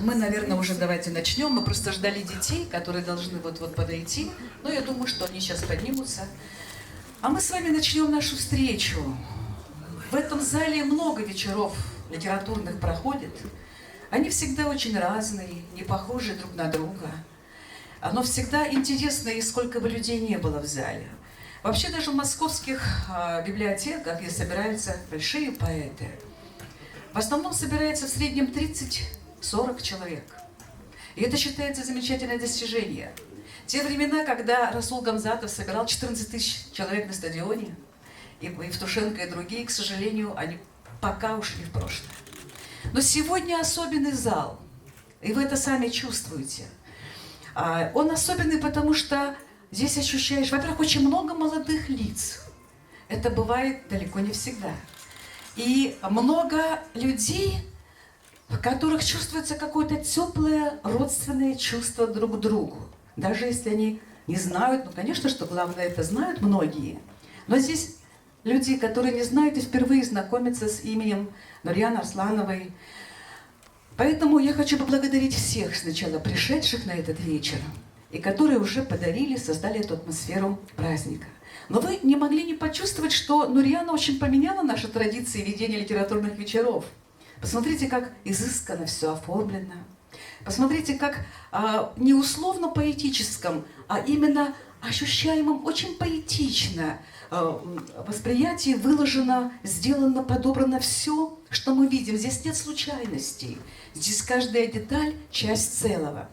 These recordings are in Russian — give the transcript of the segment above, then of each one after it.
мы, наверное, уже давайте начнем. Мы просто ждали детей, которые должны вот-вот подойти. Но я думаю, что они сейчас поднимутся. А мы с вами начнем нашу встречу. В этом зале много вечеров литературных проходит. Они всегда очень разные, не похожи друг на друга. Но всегда интересно, и сколько бы людей не было в зале. Вообще даже в московских библиотеках, где собираются большие поэты, в основном собирается в среднем 30-40 человек. И это считается замечательное достижение. Те времена, когда Расул Гамзатов собирал 14 тысяч человек на стадионе, и Евтушенко, и другие, к сожалению, они пока ушли в прошлое. Но сегодня особенный зал, и вы это сами чувствуете. Он особенный, потому что здесь ощущаешь, во-первых, очень много молодых лиц. Это бывает далеко не всегда. И много людей, в которых чувствуется какое-то теплое родственное чувство друг к другу. Даже если они не знают, ну, конечно, что главное, это знают многие. Но здесь люди, которые не знают и впервые знакомятся с именем Нурьяны Арслановой. Поэтому я хочу поблагодарить всех сначала пришедших на этот вечер, и которые уже подарили, создали эту атмосферу праздника. Но вы не могли не почувствовать, что Нурьяна очень поменяла наши традиции ведения литературных вечеров. Посмотрите, как изысканно все оформлено. Посмотрите, как не условно поэтическом, а именно ощущаемом очень поэтично восприятии выложено, сделано, подобрано все, что мы видим. Здесь нет случайностей. Здесь каждая деталь – часть целого.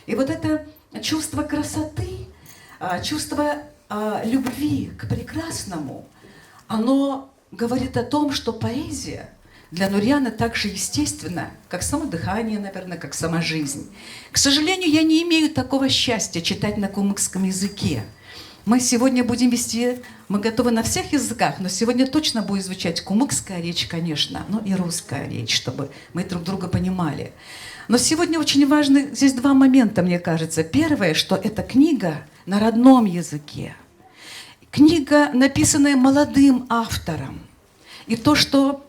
И вот это чувство красоты, чувство любви к прекрасному, оно говорит о том, что поэзия для Нурьяны так же естественна, как само дыхание, наверное, как сама жизнь. К сожалению, я не имею такого счастья читать на кумыкском языке. Мы сегодня будем вести, мы готовы на всех языках, но сегодня точно будет звучать кумыкская речь, конечно, но и русская речь, чтобы мы друг друга понимали. Но сегодня очень важны здесь два момента, мне кажется. Первое, что эта книга на родном языке. Книга, написанная молодым автором. И то, что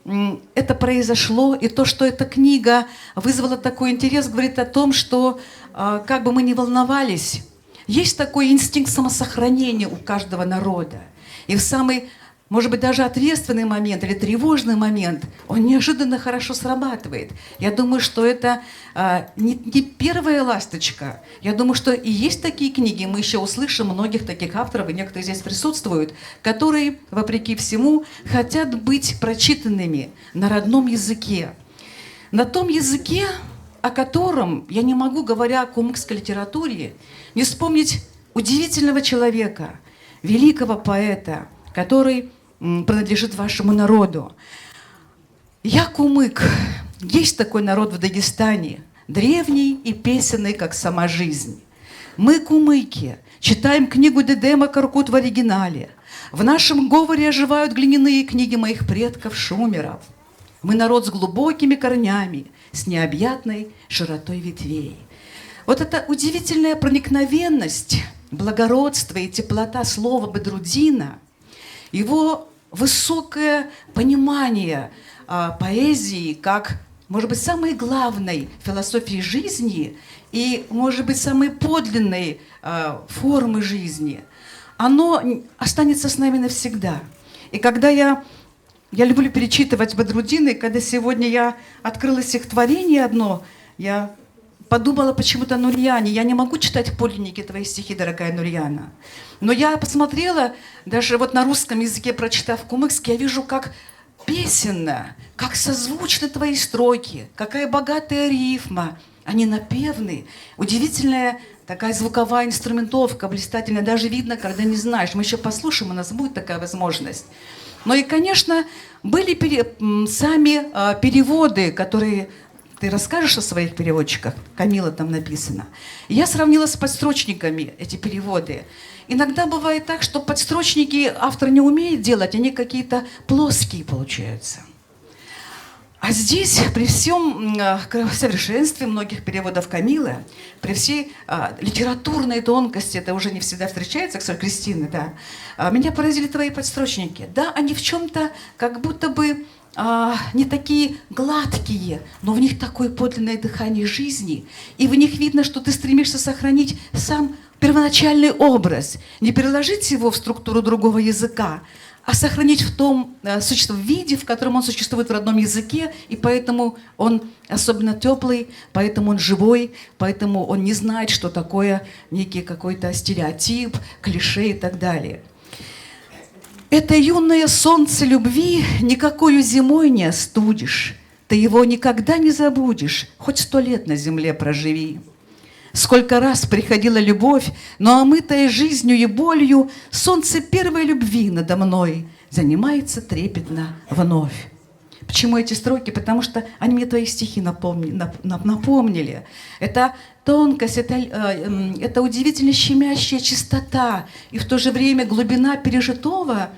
это произошло, и то, что эта книга вызвала такой интерес, говорит о том, что как бы мы ни волновались, есть такой инстинкт самосохранения у каждого народа. И в самый, может быть, даже ответственный момент или тревожный момент он неожиданно хорошо срабатывает. Я думаю, что это не первая ласточка. Я думаю, что и есть такие книги, мы еще услышим многих таких авторов, и некоторые здесь присутствуют, которые, вопреки всему, хотят быть прочитанными на родном языке. На том языке, о котором я не могу, говоря о кумыкской литературе, не вспомнить удивительного человека, великого поэта, который принадлежит вашему народу. Я кумык. Есть такой народ в Дагестане, древний и песенный, как сама жизнь. Мы, кумыки, читаем книгу Дедема Коркут в оригинале. В нашем говоре оживают глиняные книги моих предков шумеров. Мы народ с глубокими корнями, с необъятной широтой ветвей. Вот эта удивительная проникновенность, благородство и теплота слова Бадруддина, его высокое понимание поэзии как, может быть, самой главной философии жизни и, может быть, самой подлинной формы жизни, оно останется с нами навсегда. И когда я люблю перечитывать Бадруддина, и когда сегодня я открыла стихотворение одно, я подумала почему-то о Нурьяне. Я не могу читать подлинники твои стихи, дорогая Нурьяна. Но я посмотрела, даже вот на русском языке, прочитав кумыкский, я вижу, как песенно, как созвучны твои строки, какая богатая рифма. Они напевны. Удивительная такая звуковая инструментовка, блистательная. Даже видно, когда не знаешь. Мы еще послушаем, у нас будет такая возможность. Ну и, конечно, были сами переводы, которые... Ты расскажешь о своих переводчиках? Камила там написано. Я сравнила с подстрочниками эти переводы. Иногда бывает так, что подстрочники автор не умеет делать, они какие-то плоские получаются. А здесь, при всем совершенстве многих переводов Камилы, при всей литературной тонкости, это уже не всегда встречается, кстати, Кристина, да, меня поразили твои подстрочники. Да, они в чем-то как будто бы не такие гладкие, но в них такое подлинное дыхание жизни, и в них видно, что ты стремишься сохранить сам первоначальный образ, не переложить его в структуру другого языка, а сохранить в том виде, в котором он существует в родном языке, и поэтому он особенно теплый, поэтому он живой, поэтому он не знает, что такое некий какой-то стереотип, клише и так далее. Это юное солнце любви никакою зимой не остудишь, ты его никогда не забудешь, хоть 100 лет на земле проживи. Сколько раз приходила любовь, но омытая жизнью и болью, солнце первой любви надо мной занимается трепетно вновь. Почему эти строки? Потому что они мне твои стихи напомнили. Это тонкость, это удивительно щемящая чистота, и в то же время глубина пережитого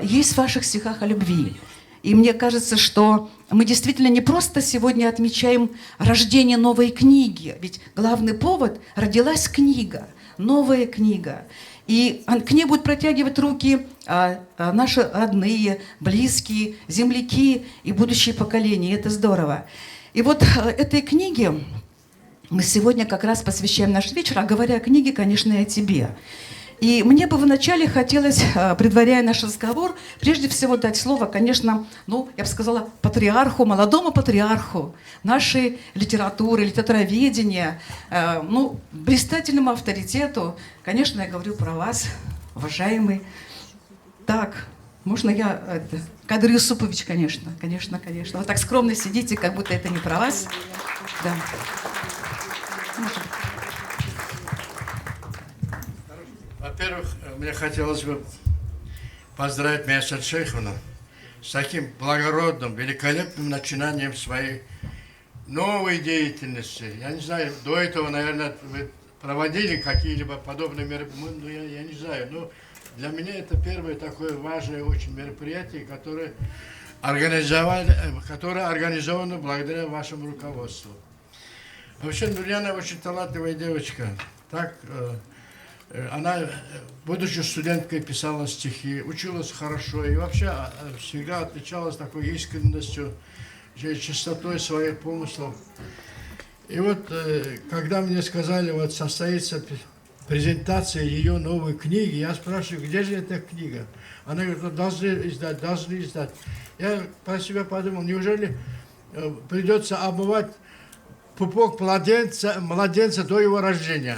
есть в ваших стихах о любви. И мне кажется, что мы действительно не просто сегодня отмечаем рождение новой книги, ведь главный повод — родилась книга, новая книга. И к ней будут протягивать руки наши родные, близкие, земляки и будущие поколения. И это здорово. И вот этой книге мы сегодня как раз посвящаем наш вечер, а говоря о книге, конечно, и о тебе. И мне бы вначале хотелось, предваряя наш разговор, прежде всего дать слово, конечно, я бы сказала, патриарху, молодому патриарху нашей литературы, литературоведения, блистательному авторитету. Конечно, я говорю про вас, уважаемый. Так, можно я... Кадыр Юсупович, конечно. Вы так скромно сидите, как будто это не про вас. Да. Во-первых, мне хотелось бы поздравить Мейсат Шейховну с таким благородным, великолепным начинанием своей новой деятельности. Я не знаю, до этого, наверное, вы проводили какие-либо подобные мероприятия, я не знаю, но для меня это первое такое важное очень мероприятие, которое организовано благодаря вашему руководству. Вообще, Нурьяна очень талантливая девочка. Она, будучи студенткой, писала стихи, училась хорошо и вообще всегда отличалась такой искренностью, чистотой своих помыслов. И вот, когда мне сказали, состоится презентация ее новой книги, я спрашиваю, где же эта книга? Она говорит, должны издать. Я про себя подумал, неужели придется обмывать пупок младенца до его рождения?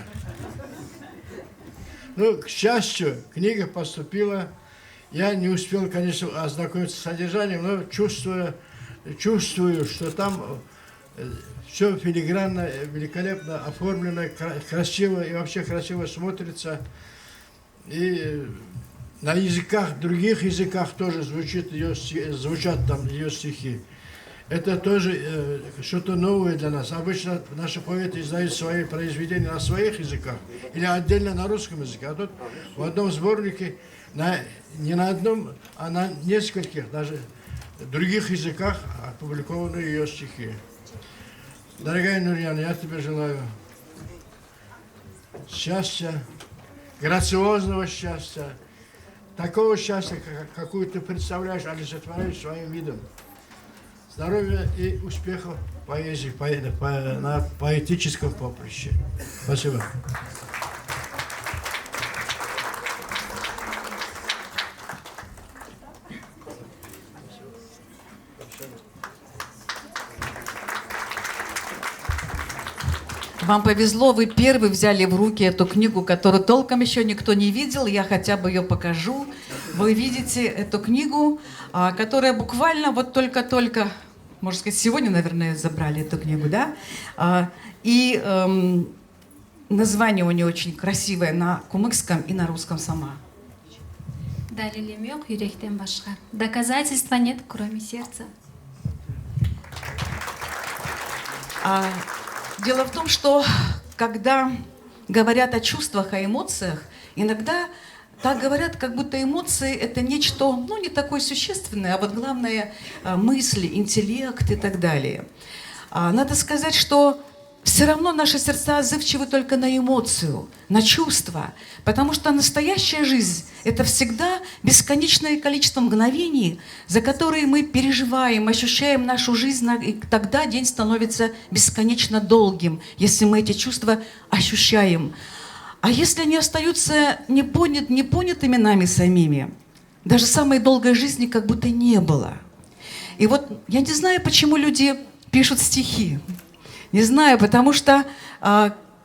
К счастью, книга поступила. Я не успел, конечно, ознакомиться с содержанием, но чувствую, что там все филигранно, великолепно оформлено, красиво и вообще красиво смотрится. И на других языках тоже звучат там ее стихи. Это тоже что-то новое для нас. Обычно наши поэты издают свои произведения на своих языках или отдельно на русском языке. А тут в одном сборнике не на одном, а на нескольких, даже других языках опубликованы ее стихи. Дорогая Нурьяна, я тебе желаю счастья, грациозного счастья, такого счастья, какое ты представляешь, олицетворяешь своим видом. Здоровья и успехов в поэзии, на поэтическом поприще. Спасибо. Вам повезло, вы первый взяли в руки эту книгу, которую толком еще никто не видел. Я хотя бы ее покажу. Вы видите эту книгу, которая буквально только-только, можно сказать, сегодня, наверное, забрали эту книгу, да? И название у нее очень красивое на кумыкском и на русском сама. Далилем yok, yürekten başka. Доказательства нет, кроме сердца. Дело в том, что когда говорят о чувствах, о эмоциях, иногда так говорят, как будто эмоции — это нечто, не такое существенное, а вот главное — мысли, интеллект и так далее. Надо сказать, что все равно наши сердца отзывчивы только на эмоцию, на чувства, потому что настоящая жизнь – это всегда бесконечное количество мгновений, за которые мы переживаем, ощущаем нашу жизнь, и тогда день становится бесконечно долгим, если мы эти чувства ощущаем. А если они остаются непонятыми нами самими, даже самой долгой жизни как будто не было. И вот я не знаю, почему люди пишут стихи. Не знаю, потому что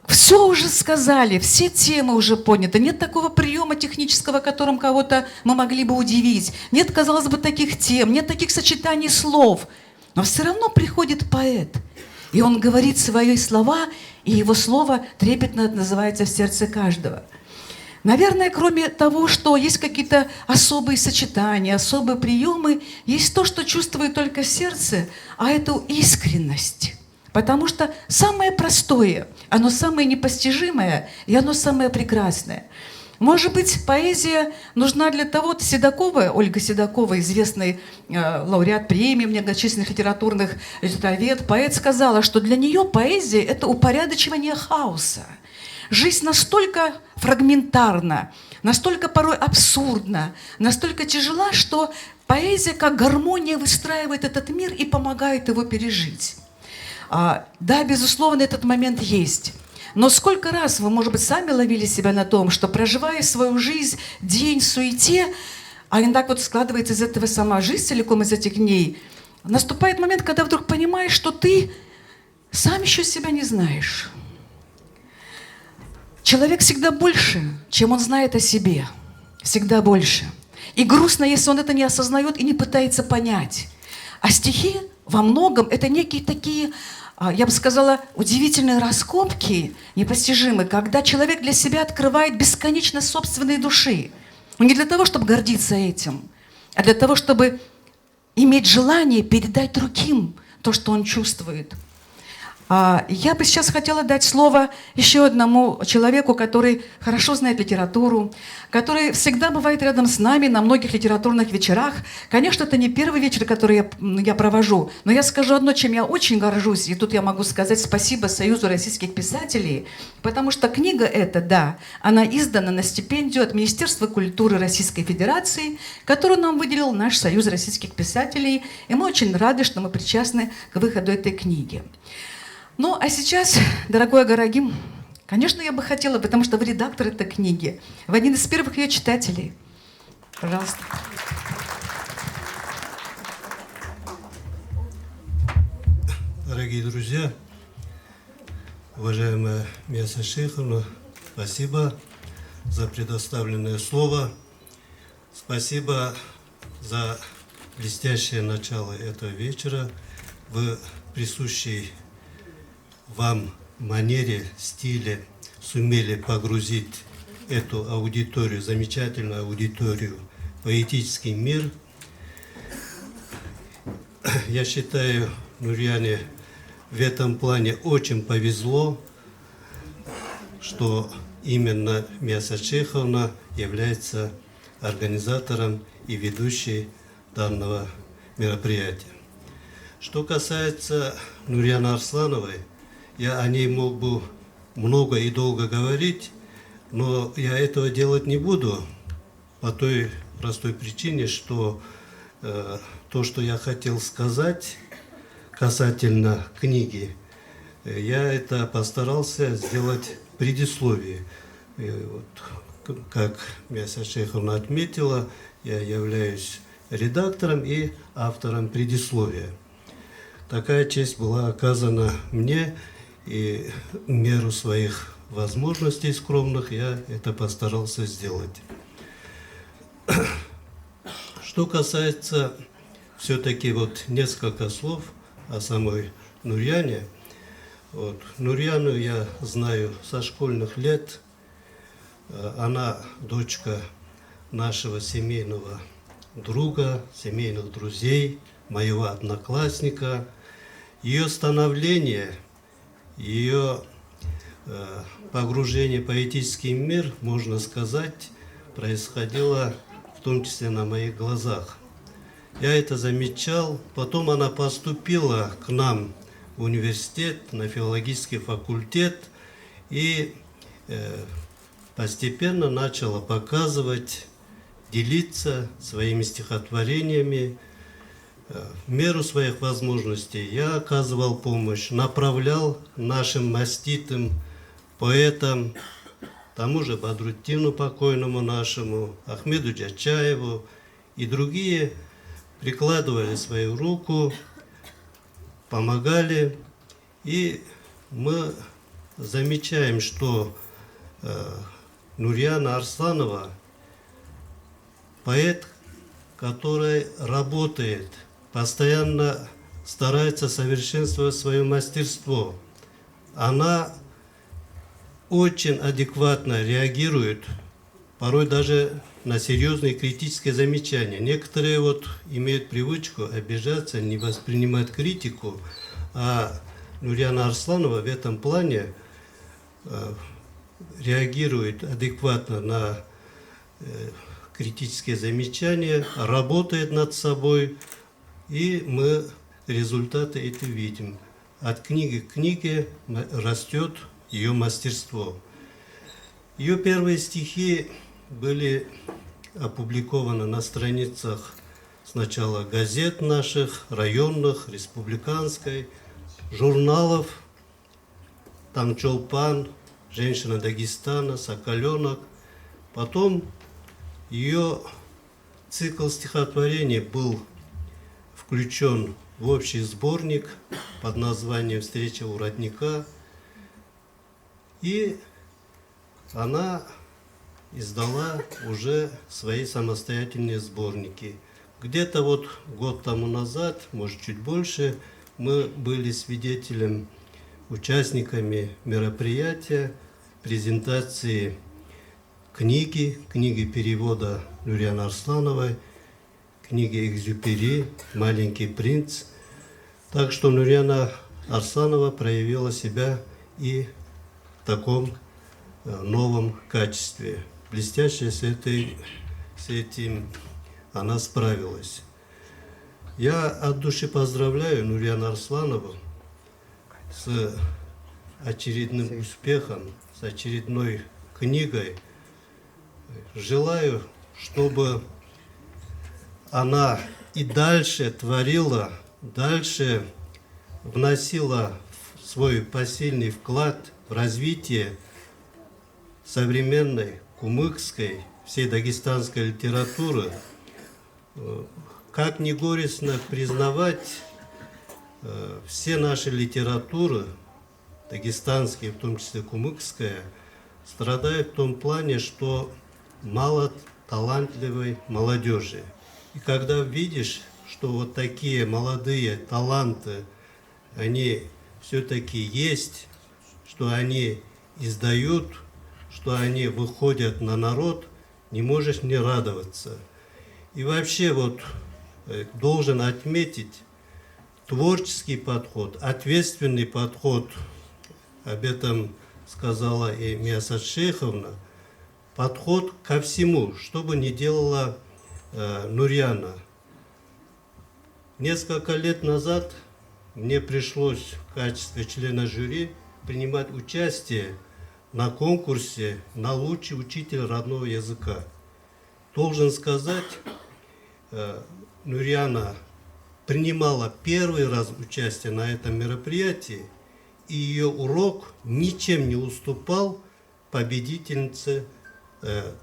все уже сказали, все темы уже поняты. Нет такого приема технического, которым кого-то мы могли бы удивить. Нет, казалось бы, таких тем, нет таких сочетаний слов. Но все равно приходит поэт, и он говорит свои слова, и его слово трепетно отзывается в сердце каждого. Наверное, кроме того, что есть какие-то особые сочетания, особые приемы, есть то, что чувствует только сердце, а это искренность. Потому что самое простое, оно самое непостижимое, и оно самое прекрасное. Может быть, поэзия нужна для того, Седокова, Ольга Седокова, известный лауреат премий, многочисленных литературных литературовед, поэт сказала, что для нее поэзия – это упорядочивание хаоса. Жизнь настолько фрагментарна, настолько порой абсурдна, настолько тяжела, что поэзия как гармония выстраивает этот мир и помогает его пережить. Да, безусловно, этот момент есть. Но сколько раз вы, может быть, сами ловили себя на том, что, проживая свою жизнь, день в суете, а иногда вот складывается из этого сама жизнь целиком из этих дней, наступает момент, когда вдруг понимаешь, что ты сам еще себя не знаешь. Человек всегда больше, чем он знает о себе. Всегда больше. И грустно, если он это не осознает и не пытается понять. А стихи во многом это некие такие, я бы сказала, удивительные раскопки, непостижимые, когда человек для себя открывает бесконечность собственной души. Но не для того, чтобы гордиться этим, а для того, чтобы иметь желание передать другим то, что он чувствует. Я бы сейчас хотела дать слово еще одному человеку, который хорошо знает литературу, который всегда бывает рядом с нами на многих литературных вечерах. Конечно, это не первый вечер, который я провожу, но я скажу одно, чем я очень горжусь, и тут я могу сказать спасибо Союзу российских писателей, потому что книга эта, да, она издана на стипендию от Министерства культуры Российской Федерации, которую нам выделил наш Союз российских писателей, и мы очень рады, что мы причастны к выходу этой книги. Ну, а сейчас, дорогой Агарагим, конечно, я бы хотела, потому что вы редактор этой книги, вы один из первых ее читателей. Пожалуйста. Дорогие друзья, уважаемая Мияса Шейховна, спасибо за предоставленное слово. Спасибо за блестящее начало этого вечера в присущей вам манере, стиле сумели погрузить эту аудиторию, замечательную аудиторию, в поэтический мир. Я считаю, Нурьяне в этом плане очень повезло, что именно Мияса Шейховна является организатором и ведущей данного мероприятия. Что касается Нурьяны Арслановой, я о ней мог бы много и долго говорить, но я этого делать не буду по той простой причине, что то, что я хотел сказать касательно книги, я это постарался сделать в предисловии. Вот, как Мияса Шейховна отметила, я являюсь редактором и автором предисловия. Такая честь была оказана мне, и в меру своих возможностей скромных я это постарался сделать. Что касается все-таки вот несколько слов о самой Нурьяне. Вот, Нурьяну я знаю со школьных лет. Она дочка нашего семейного друга, семейных друзей, моего одноклассника. Ее становление, ее погружение в поэтический мир, можно сказать, происходило в том числе на моих глазах. Я это замечал. Потом она поступила к нам в университет, на филологический факультет и постепенно начала показывать, делиться своими стихотворениями. В меру своих возможностей я оказывал помощь, направлял нашим маститым поэтам, тому же Бадрутдину покойному нашему, Ахмеду Джачаеву и другие прикладывали свою руку, помогали. И мы замечаем, что Нурияна Арсланова поэт, который работает, постоянно старается совершенствовать свое мастерство. Она очень адекватно реагирует, порой даже на серьезные критические замечания. Некоторые вот имеют привычку обижаться, не воспринимать критику, а Нурияна Арсланова в этом плане реагирует адекватно на критические замечания, работает над собой, и мы результаты эти видим. От книги к книге растет ее мастерство. Ее первые стихи были опубликованы на страницах сначала газет наших, районных, республиканской, журналов «Таңчолпан», «Женщина Дагестана», «Соколенок». Потом ее цикл стихотворений был включен в общий сборник под названием «Встреча у родника». И она издала уже свои самостоятельные сборники. Где-то вот год тому назад, может чуть больше, мы были свидетелем, участниками мероприятия, презентации книги перевода Нурияны Арслановой, книги Экзюпери «Маленький принц». Так что Нурияна Арсланова проявила себя и в таком новом качестве. Блестяще с этим она справилась. Я от души поздравляю Нурияну Арсланову с очередным успехом, с очередной книгой. Желаю, чтобы она и дальше творила, дальше вносила свой посильный вклад в развитие современной кумыкской, всей дагестанской литературы. Как ни горестно признавать, все наши литературы, дагестанские, в том числе кумыкская, страдают в том плане, что мало талантливой молодежи. И когда видишь, что вот такие молодые таланты, они все-таки есть, что они издают, что они выходят на народ, не можешь не радоваться. И вообще вот должен отметить творческий подход, ответственный подход, об этом сказала и Миасат Шейховна, подход ко всему, что бы ни делала Нурияна. Несколько лет назад мне пришлось в качестве члена жюри принимать участие на конкурсе на лучший учитель родного языка. Должен сказать, Нурияна принимала первый раз участие на этом мероприятии, и ее урок ничем не уступал победительнице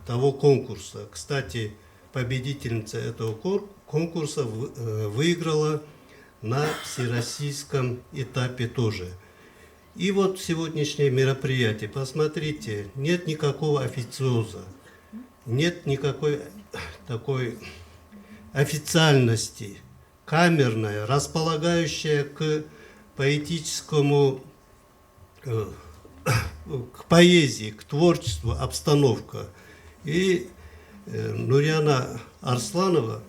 того конкурса. Кстати, победительница этого конкурса выиграла на всероссийском этапе тоже. И вот сегодняшнее мероприятие, посмотрите, нет никакого официоза, нет никакой такой официальности, камерная, располагающая к поэтическому, к поэзии, к творчеству обстановка. И Нурияна Арсланова,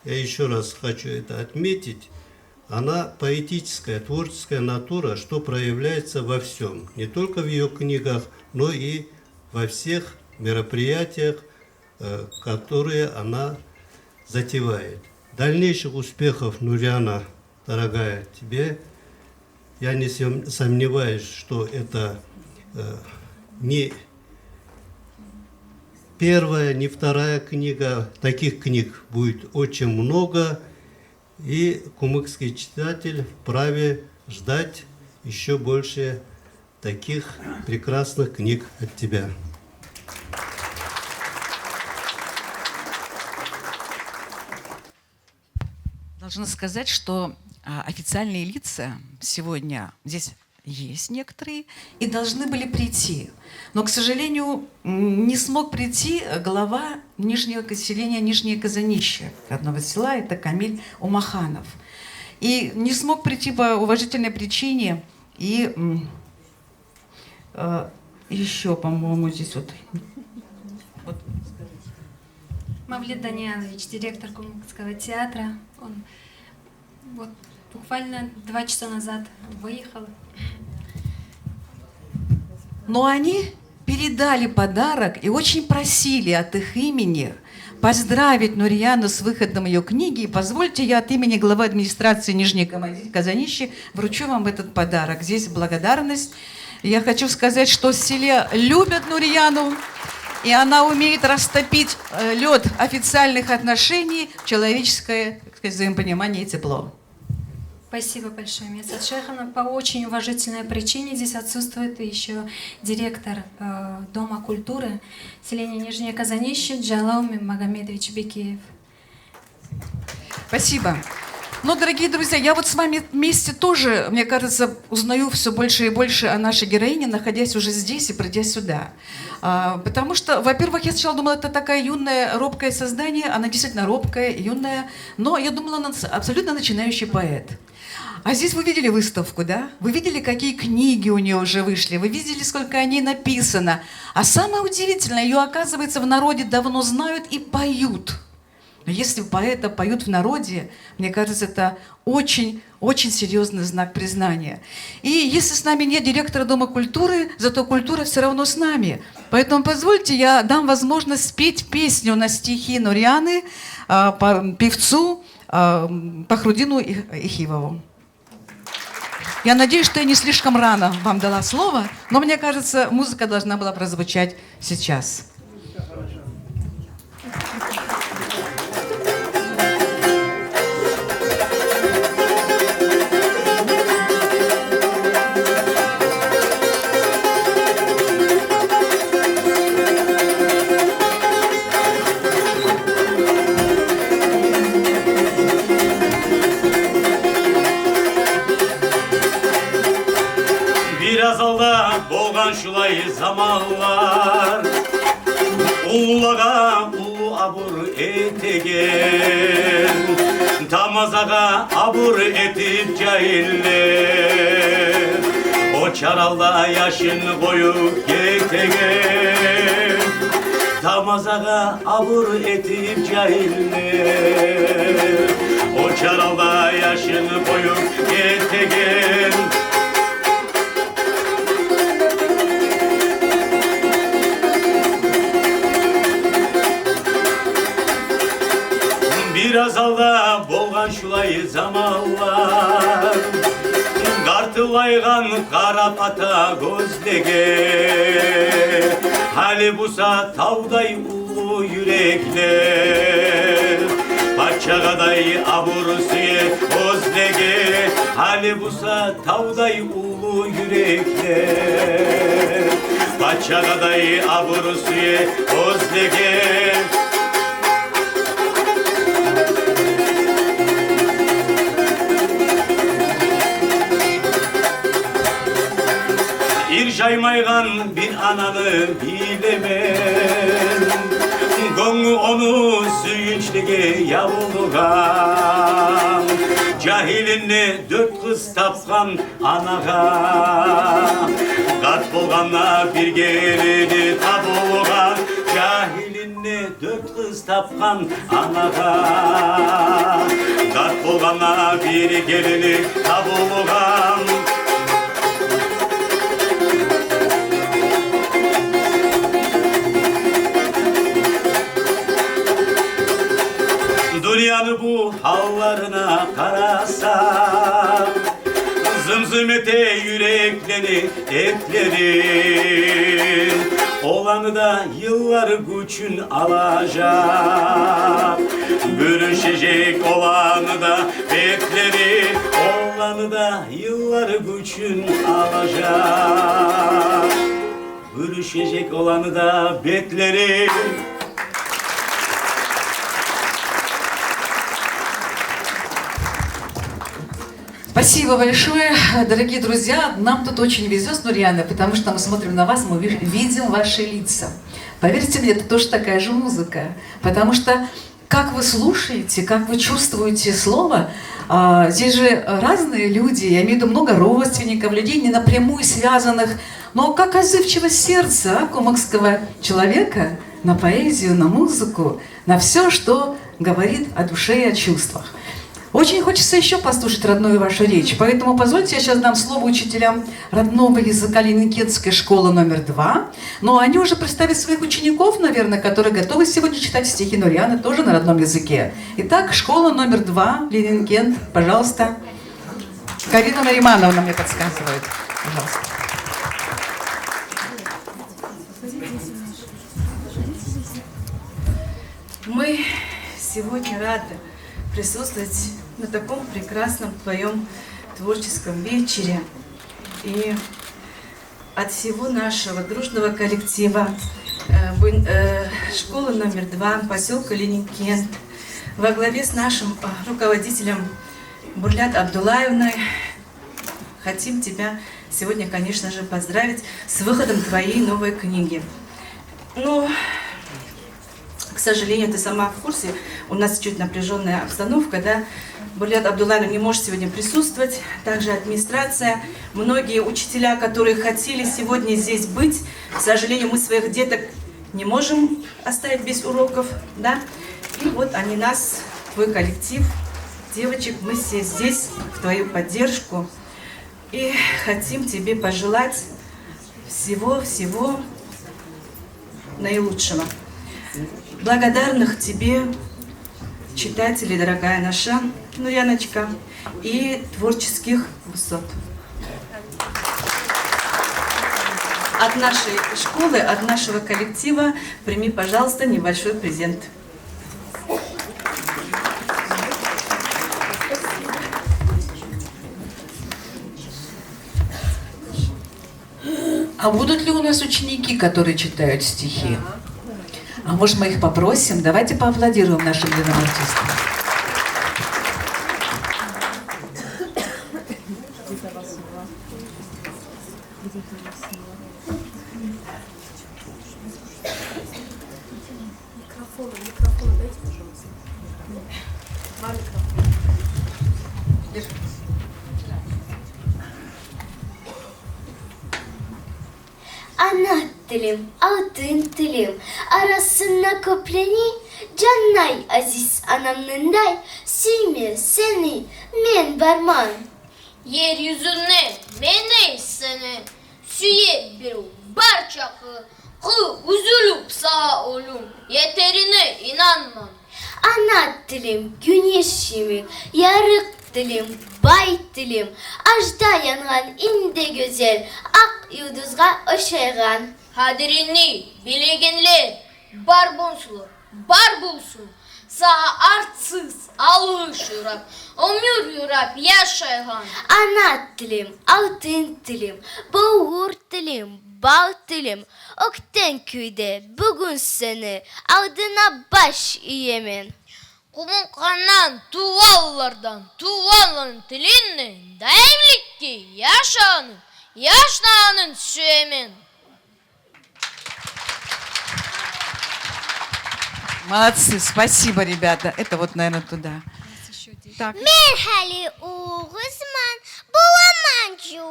я еще раз хочу это отметить, она поэтическая, творческая натура, что проявляется во всем. Не только в ее книгах, но и во всех мероприятиях, которые она затевает. Дальнейших успехов, Нурияна, дорогая, тебе я не сомневаюсь, что это не первая, не вторая книга. Таких книг будет очень много. И кумыкский читатель вправе ждать еще больше таких прекрасных книг от тебя. Должна сказать, что официальные лица сегодня здесь есть некоторые и должны были прийти. Но, к сожалению, не смог прийти глава нижнего селения Нижнее Казанище одного села, это Камиль Умаханов. И не смог прийти по уважительной причине. И еще, по-моему, здесь вот... Мавлид Даниилович, директор Кумыкского театра. Он вот буквально 2 часа назад выехал. Но они передали подарок и очень просили от их имени поздравить Нурияну с выходом ее книги. И позвольте, я от имени главы администрации Нижнего Казанища вручу вам этот подарок. Здесь благодарность. Я хочу сказать, что в селе любят Нурияну, и она умеет растопить лед официальных отношений в человеческое, так сказать, взаимопонимание и тепло. Спасибо большое, Миссис Шейховна. По очень уважительной причине здесь отсутствует еще директор Дома культуры селения Нижнее Казанище Джалал Магомедович Бекеев. Спасибо. Но, дорогие друзья, я вот с вами вместе тоже, мне кажется, узнаю все больше и больше о нашей героине, находясь уже здесь и придя сюда. Потому что, во-первых, я сначала думала, это такая юная, робкое создание, она действительно робкая, юная, но я думала, она абсолютно начинающий поэт. А здесь вы видели выставку, да? Вы видели, какие книги у нее уже вышли, вы видели, сколько о ней написано. А самое удивительное, ее, оказывается, в народе давно знают и поют. Но если поэта поют в народе, мне кажется, это очень серьезный знак признания. И если с нами нет директора Дома культуры, зато культура все равно с нами. Поэтому позвольте, я дам возможность спеть песню на стихи Нурияны певцу Пахрудину Ихивову. Я надеюсь, что я не слишком рано вам дала слово, но мне кажется, музыка должна была прозвучать сейчас. Biraz alda boğan şulay zamanlar Ulağa ulu abur etegen Tamazaga abur etip cahiller O çaralda yaşın boyu getegen Tamazaga abur etip cahiller O çaralda yaşın boyu getegen Biraz alda bolgan şulay zamanlar Qartılayğan qara pata gözlege Hali busa tavday ulu yürekler Paçağaday abursuye özlege Hali busa tavday ulu yürekler Paçağaday abursuye özlege Jaymaygan bir ananı bilemem Gönlü onu suyunçlige yavulgan Cahilinle 4 kız tapkan anaga Kat bolganla bir gelini tabulgan Cahilinle 4 kız tapkan anaga Kat bolganla bir gelini tabulgan Dünyanın bu hallarına karasak Zımzım Hizmete yürekleri eklerin. Olanı da yıllar güçün alacak. Bölüşecek olanı da beklerin. Olanı da yıllar güçün alacak. Bölüşecek olanı da beklerim. Спасибо большое, дорогие друзья. Нам тут очень везет с Нурьяной, потому что мы смотрим на вас, мы видим ваши лица. Поверьте мне, это тоже такая же музыка. Потому что как вы слушаете, как вы чувствуете слово, здесь же разные люди, я имею в виду много родственников, людей, не напрямую связанных, но как отзывчивость сердца кумыкского человека на поэзию, на музыку, на все, что говорит о душе и о чувствах. Очень хочется еще послушать родную вашу речь, поэтому позвольте, я сейчас дам слово учителям родного языка Ленинкентской школы номер 2. Но они уже представят своих учеников, наверное, которые готовы сегодня читать стихи Нурьяны тоже на родном языке. Итак, школа номер 2, Ленинкент, пожалуйста. Карина Наримановна мне подсказывает. Пожалуйста. Мы сегодня рады присутствовать на таком прекрасном твоем творческом вечере. И от всего нашего дружного коллектива школы номер 2 поселка Ленинкент во главе с нашим руководителем Бурлят Абдулаевной хотим тебя сегодня, конечно же, поздравить с выходом твоей новой книги. Ну, к сожалению, ты сама в курсе, у нас чуть напряженная обстановка, да? Бурлят Абдулаевна не может сегодня присутствовать, также администрация, многие учителя, которые хотели сегодня здесь быть, к сожалению, мы своих деток не можем оставить без уроков, да? И вот они нас, твой коллектив, девочек, мы все здесь в твою поддержку и хотим тебе пожелать всего-всего наилучшего. Благодарных тебе, читателей, дорогая наша Нурьяночка, и творческих высот. От нашей школы, от нашего коллектива прими, пожалуйста, небольшой презент. А будут ли у нас ученики, которые читают стихи? А может, мы их попросим? Давайте поаплодируем нашим юным артистам. Микрофон дайте, пожалуйста. Два микрофона. Ana dilim, altın dilim, arasına köpreni, cannay aziz anamnınday, simi seni, men barman. Yeryüzüne mene seni, süye bir barçakı, kı üzülüp sağ olun, yeterine inanmam. Ana dilim, güneşimi, yarık dilim, bay dilim, ajda yangan inde güzel, ak yıldızga ışığan. Hadirini bilegenler, bar bulsun, sağ artsız alış yurap, ömür yurap yaşaygan. Ana dilim, altın dilim, boğur dilim, bal dilim, okten köyde bugün seni adına baş iyemin. Kumun kanan tuvallardan tuvalın tilinne, daimlikki yaşanın, yaşlanın süemin. Молодцы, спасибо, ребята. Это вот, наверное, туда. Так. Merhali oğuzman, bulamancı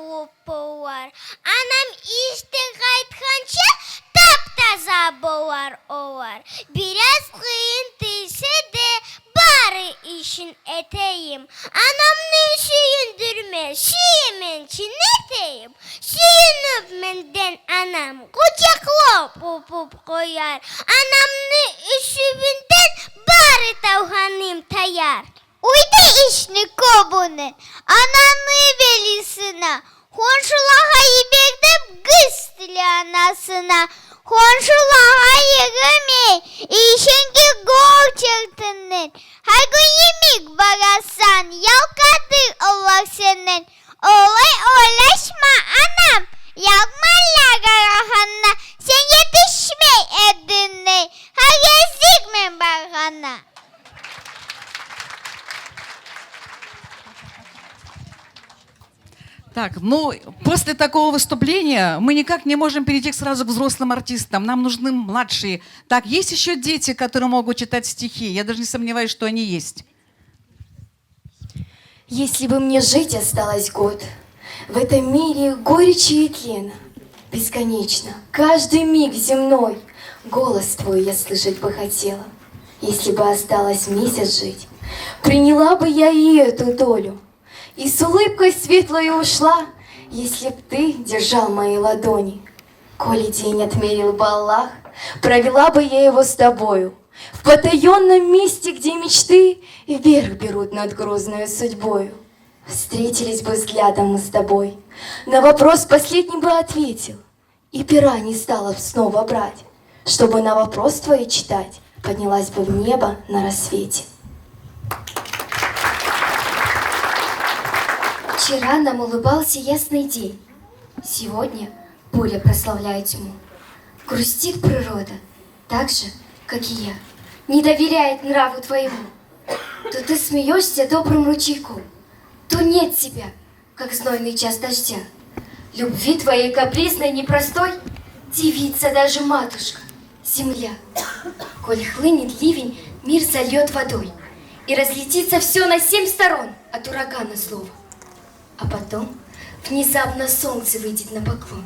var. Anam işte kaytkança taptaza boğar o var. Biraz kıyıntıysa de bari işin eteyim. Anam ne süyündürme, süyemen çineteyim. Süyünüp menden anam kucakla popup koyar. Anam ne üsübünden bari tavhanim tayar. Uydu işni kobunen, ananı velisine. Honşulağa yibirdim kız dili anasına. Honşulağa yığımey, işinki gol çırtının. Her gün yemek barasan, yalkadır Allah senin. Olay oylaşma anam, yakmarlar garahanna. Sen yetişme edinle, her gezikme barhana. Так, ну, после такого выступления мы никак не можем перейти сразу к взрослым артистам. Нам нужны младшие. Так, есть еще дети, которые могут читать стихи. Я даже не сомневаюсь, что они есть. Если бы мне жить осталось год, в этом мире горечи и тлена, бесконечно, каждый миг земной, голос твой я слышать бы хотела. Если бы осталось месяц жить, приняла бы я и эту долю, и с улыбкой светлой ушла, если б ты держал мои ладони. Коли день отмерил бы Аллах, провела бы я его с тобою, в потаенном месте, где мечты вверх берут над грозной судьбою. Встретились бы взглядом мы с тобой, на вопрос последний бы ответил, и пера не стала б снова брать, чтобы на вопрос твой читать, поднялась бы в небо на рассвете. Вчера нам улыбался ясный день, сегодня буря прославляет тьму. Грустит природа, так же, как и я, не доверяет нраву твоему. То ты смеешься добрым ручейком, то нет тебя, как знойный час дождя. Любви твоей капризной, непростой дивится даже матушка, земля. Коль хлынет ливень, мир зальет водой, и разлетится все на 7 сторон от урагана злого. А потом внезапно солнце выйдет на поклон.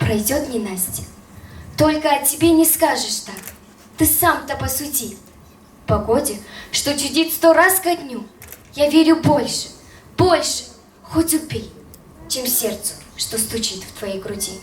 Пройдет ненастье, только о тебе не скажешь так. Ты сам-то посуди. Погоде, что чудит 100 раз ко дню, я верю больше, больше, хоть убей, чем сердцу, что стучит в твоей груди.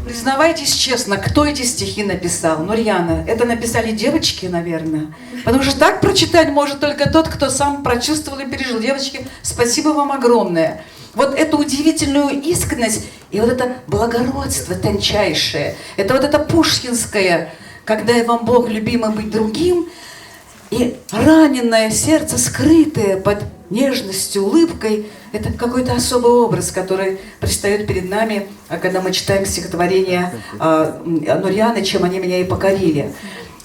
Признавайтесь честно, кто эти стихи написал? Нурьяна, это написали девочки, наверное. Потому что так прочитать может только тот, кто сам прочувствовал и пережил. Девочки, спасибо вам огромное. Вот эту удивительную искренность и вот это благородство тончайшее, это вот это пушкинское, когда и вам Бог любимый быть другим, и раненое сердце, скрытое под нежностью, улыбкой, это какой-то особый образ, который предстает перед нами, когда мы читаем стихотворение Нурьяны «Чем они меня и покорили».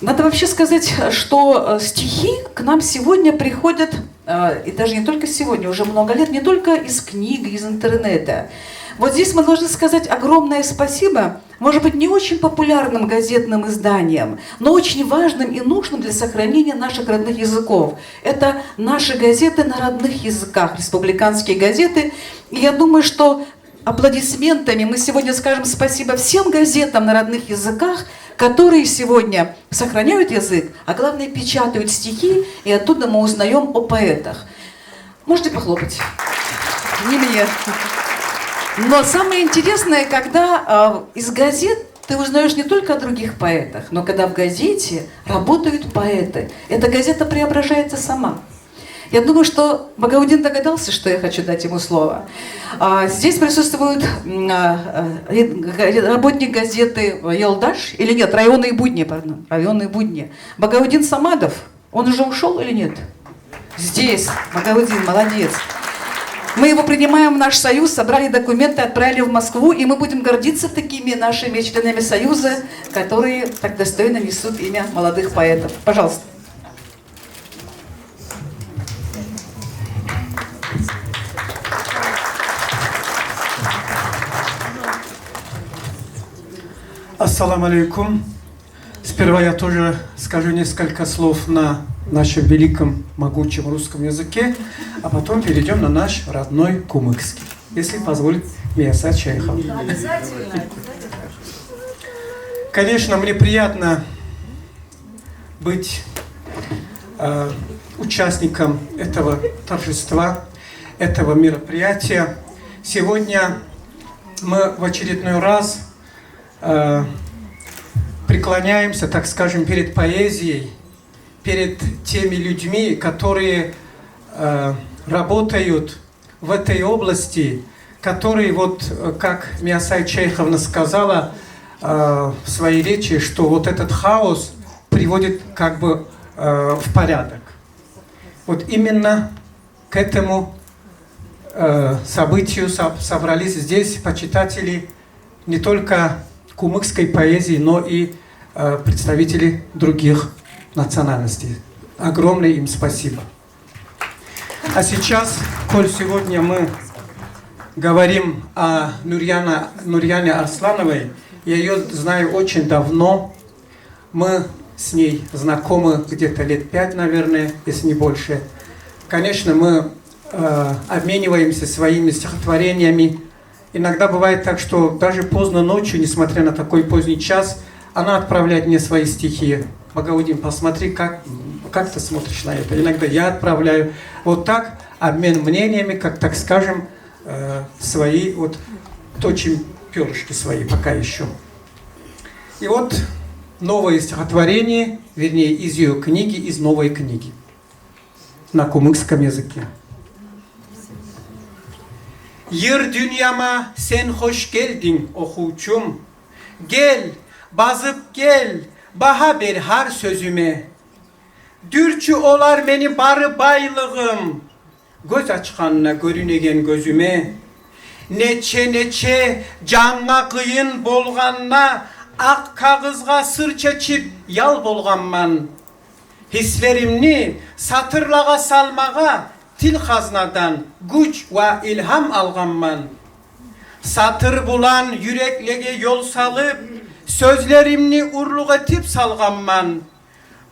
Надо вообще сказать, что стихи к нам сегодня приходят, и даже не только сегодня, уже много лет, не только из книг, из интернета. Вот здесь мы должны сказать огромное спасибо, может быть, не очень популярным газетным изданиям, но очень важным и нужным для сохранения наших родных языков. Это наши газеты на родных языках, республиканские газеты. И я думаю, что аплодисментами мы сегодня скажем спасибо всем газетам на родных языках, которые сегодня сохраняют язык, а главное печатают стихи, и оттуда мы узнаем о поэтах. Можете похлопать? Не мне. Но самое интересное, когда из газет ты узнаешь не только о других поэтах, но когда в газете работают поэты. Эта газета преображается сама. Я думаю, что Багаудин догадался, что я хочу дать ему слово. Здесь присутствует работник газеты «Елдаш», или нет, «Районные будни», пардон, «Районные будни». Багаудин Самадов, он уже ушел или нет? Здесь, Багаудин, молодец. Мы его принимаем в наш союз, собрали документы, отправили в Москву, и мы будем гордиться такими нашими членами союза, которые так достойно несут имя молодых поэтов. Пожалуйста. Ассаламу алейкум. Сперва я тоже скажу несколько слов на нашем великом, могучем русском языке, а потом перейдем на наш родной кумыкский, если позволит Миясат Шейхов. Конечно, мне приятно быть участником этого торжества, этого мероприятия. Сегодня мы в очередной раз преклоняемся, так скажем, перед поэзией, перед теми людьми, которые работают в этой области, которые, вот как Миасай Чайховна сказала в своей речи, что вот этот хаос приводит как бы в порядок. Вот именно к этому событию собрались здесь почитатели не только кумыкской поэзии, но и представители других национальностей. Огромное им спасибо. А сейчас, коль сегодня мы говорим о Нурьяне Арслановой, я ее знаю очень давно. Мы с ней знакомы где-то лет 5, наверное, если не больше. Конечно, мы обмениваемся своими стихотворениями. Иногда бывает так, что даже поздно ночью, несмотря на такой поздний час, она отправляет мне свои стихи. Багаудин, посмотри, как ты смотришь на это. Иногда я отправляю. Вот так обмен мнениями, как, так скажем, свои, вот точим перышки свои пока еще. И вот новое стихотворение, вернее, из ее книги, из новой книги на кумыкском языке. Yer dünyama sen hoş geldin okuçum. Gel, bazıp gel, baha ber har sözüme. Dürçü olar beni barı baylığım. Göz açkanına görünegen gözüme. Neçe canğa kıyın bolganna, ak kağızga sır çeçip yal bolganman. Hislerimni satırlağa salmağa, til haznadan güç ve ilham alganman. Satır bulan yüreklege yol salıp, sözlerimni urluk etip salganman.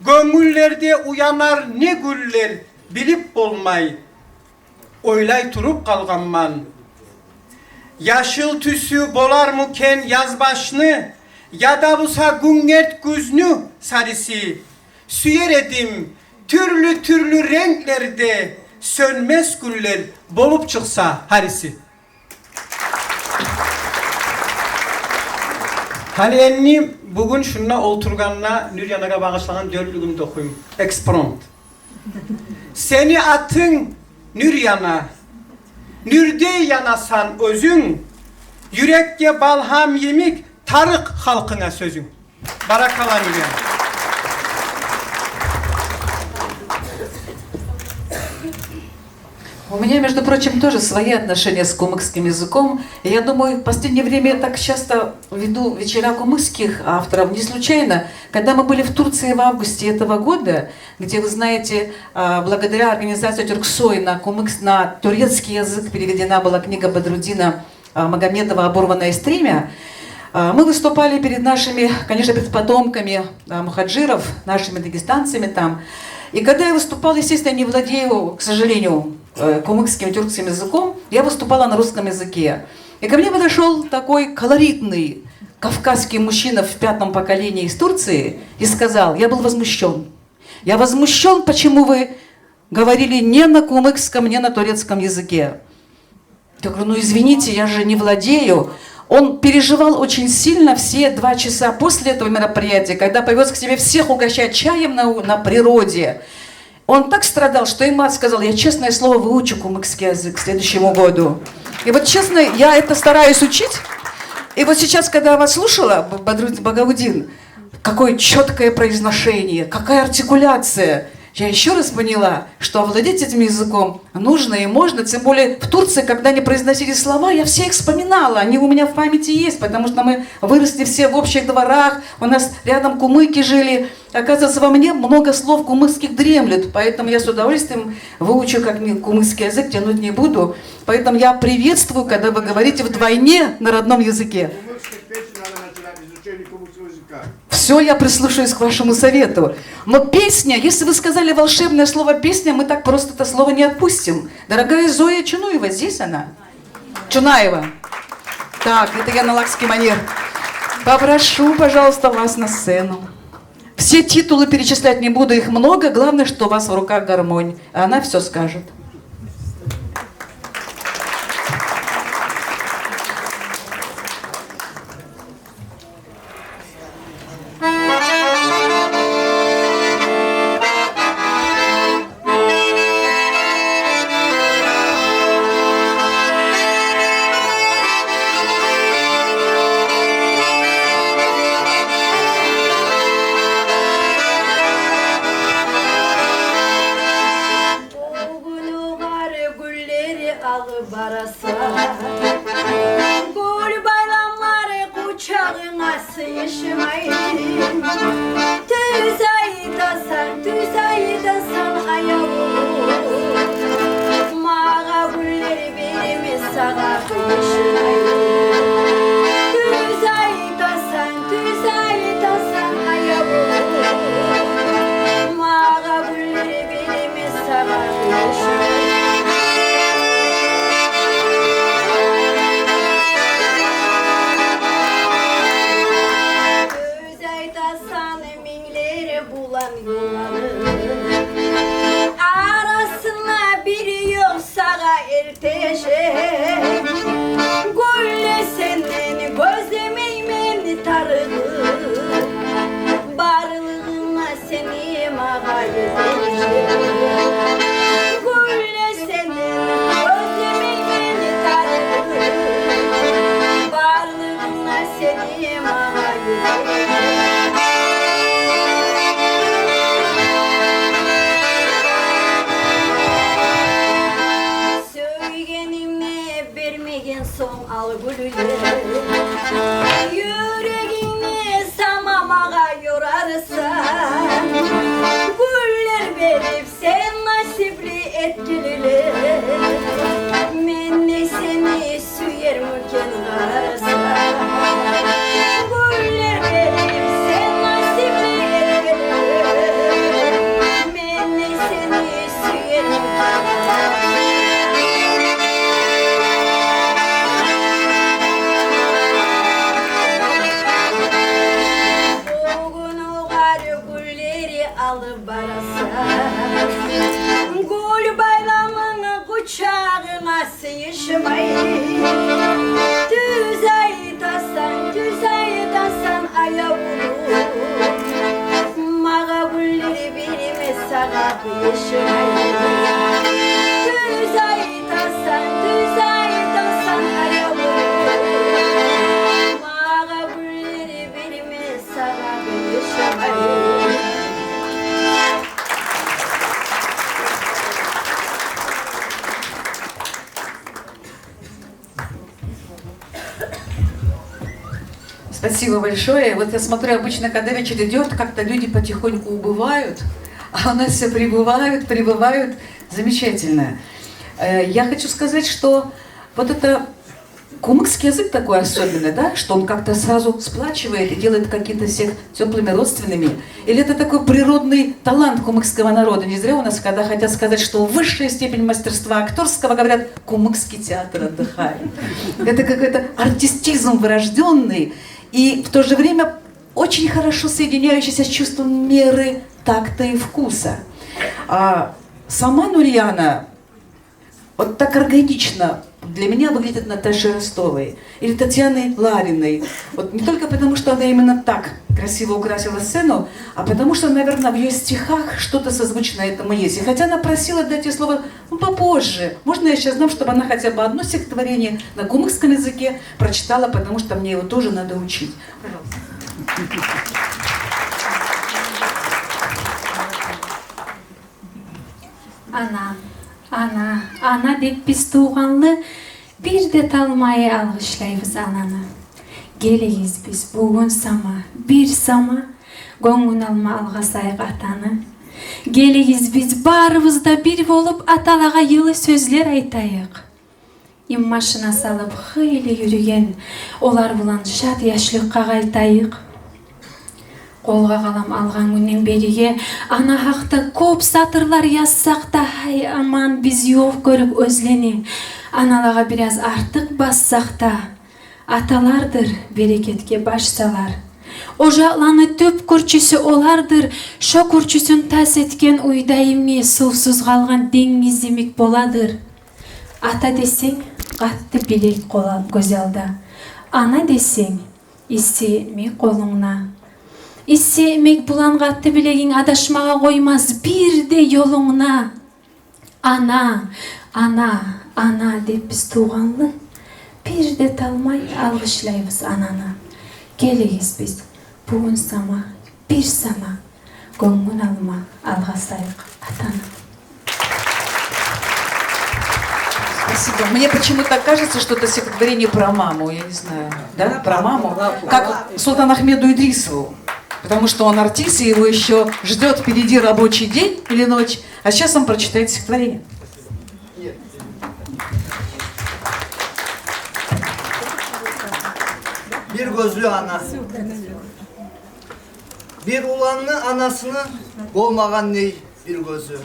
Gönüllerde uyanar ne güller, bilip bolmay, oylay turup kalganman. Yaşıl tüsü bolar muken yazbaşını, ya da busa güngert güznü sarisi. Süyer edim türlü renklerde, sönmez güller bolup çıksa harisi. Haliyenni bugün şununla oturganla Nuryan'a bağışlanan dörtlüğümde okuyayım. Exprompt. Seni atın Nuryan'a, nürde yanasan özün, yürekte balham yemik, tarık halkına sözün. Barakala Nuryan. У меня, между прочим, тоже свои отношения с кумыкским языком. И я думаю, в последнее время я так часто веду вечера кумыкских авторов не случайно. Когда мы были в Турции в августе этого года, где, вы знаете, благодаря организации Тюрксой на турецкий язык переведена была книга Бадрудина Магомедова «Оборванное стремя», мы выступали перед нашими, конечно, перед потомками мухаджиров, нашими дагестанцами там. И когда я выступала, естественно, я не владею, к сожалению, кумыкским тюркским языком, я выступала на русском языке. И ко мне подошел такой колоритный кавказский мужчина в 5-м поколении из Турции и сказал, я был возмущен. Я возмущен, почему вы говорили не на кумыкском, не на турецком языке. Я говорю, ну извините, я же не владею. Он переживал очень сильно все 2 часа после этого мероприятия, когда повез к себе всех угощать чаем на природе. Он так страдал, что ему мать сказала, я, честное слово, выучу кумыкский язык к следующему году. И вот честно, я это стараюсь учить. И вот сейчас, когда я вас слушала, Багаудин, какое четкое произношение, какая артикуляция. Я еще раз поняла, что овладеть этим языком нужно и можно. Тем более в Турции, когда они произносили слова, я все их вспоминала. Они у меня в памяти есть, потому что мы выросли все в общих дворах. У нас рядом кумыки жили. Оказывается, во мне много слов кумыкских дремлет. Поэтому я с удовольствием выучу как кумыкский язык, тянуть не буду. Поэтому я приветствую, когда вы говорите вдвойне на родном языке. Все, я прислушаюсь к вашему совету. Но песня, если вы сказали волшебное слово «песня», мы так просто это слово не отпустим. Дорогая Зоя Чунуева, здесь она? Чунаева. Так, это я на лакский манер. Попрошу, пожалуйста, вас на сцену. Все титулы перечислять не буду, их много. Главное, что у вас в руках гармонь. А она все скажет. barasa. Gül bayramları kucağına sığışmayın. Düz aydasan ayağım. Mağa gülleri birimiz sağa kıyışmayın. Düz aydasan ayağım. Mağa gülleri birimiz sağa kıyışmayın. Bulan yolları arasına biri yok sağa erteşek. Gülle senin gözlemeymen tarığı. Barlığına seni mağa edecek. Gülle senin gözlemeymen tarığı. Barlığına seni mağa edecek. Son al gülüleri. Yüreğini samamağa yorarsan. Güller verip sen nasipli et gülüleri. Men ne seni süyer müken kararsan. Güller verip sen nasipli et gülüleri. Men ne seni süyer müken kararsan. Alıp barasa. Gül bayramını kucağına sığışmayın. Düz aydasan ayağım. Mağa gülleri birimiz sağa kıyışmayın. Düz aydasan ayağım. Mağa gülleri birimiz sağa kıyışmayın. Спасибо большое. Вот я смотрю, обычно, когда вечер идет, как-то люди потихоньку убывают, а у нас все прибывают. Замечательно. Я хочу сказать, что вот это кумыкский язык такой особенный, да, что он как-то сразу сплачивает и делает какие-то всех теплыми родственными. Или это такой природный талант кумыкского народа? Не зря у нас, когда хотят сказать, что высшая степень мастерства актерского, говорят, кумыкский театр отдыхает. Это какой-то артистизм врожденный. И в то же время очень хорошо соединяющийся с чувством меры, такта и вкуса. А сама Нурьяна вот так органично для меня выглядит Наташей Ростовой или Татьяной Лариной. Вот не только потому, что она именно так красиво украсила сцену, а потому что, наверное, в ее стихах что-то созвучное этому есть. И хотя она просила дать ей слово попозже, можно я сейчас знам, чтобы она хотя бы одно стихотворение на кумыкском языке прочитала, потому что мне его тоже надо учить. Пожалуйста. Ана деп біз туғанлы, бір де талмай алғышлайбыз ананы. Келегіз біз бүгін сама, бір сама, көңін алма алғасайық атаны. Келегіз біз барыбызда бір болып аталаға йылы сөзлер айтайық. Иммашына салып хейлі жүрген, олар бұлан жат яшлыққа қайтайық. Қолға қалам алған күннен беріге, ана хақты көп сатырлар yazсақ та, хай аман біз йоқ көріп өзлене, аналаға біраз артық бассақ та, аталардыр берекетке баш салар. Ожақланы төп көрчісі олардыр, шо көрчісін тас еткен уйдайыме сусыз қалған деңіз демек боладыр. Ата десең, қатты билек қолап көзелді. Ана десең, исеме қолыңна. Исемек бұлан қатты білегің адашмаға қоймас бір де yolыңна. Ана деп біз туғанлы, бір де талмай алғышлайбыз ананы. Келегіз біз бүгін сама, бір сама, көңін алма алғасайық атаны. Спасибо. Мне почему-то кажется, что это стихотворение про маму, я не знаю, да, про маму, как Султану Ахмеду Идрисову, потому что он артист, и его еще ждет впереди рабочий день или ночь, а сейчас он прочитает стихотворение. Bir gözlü ana. Bir ulanlı anasını bolmagan ney bir gözü.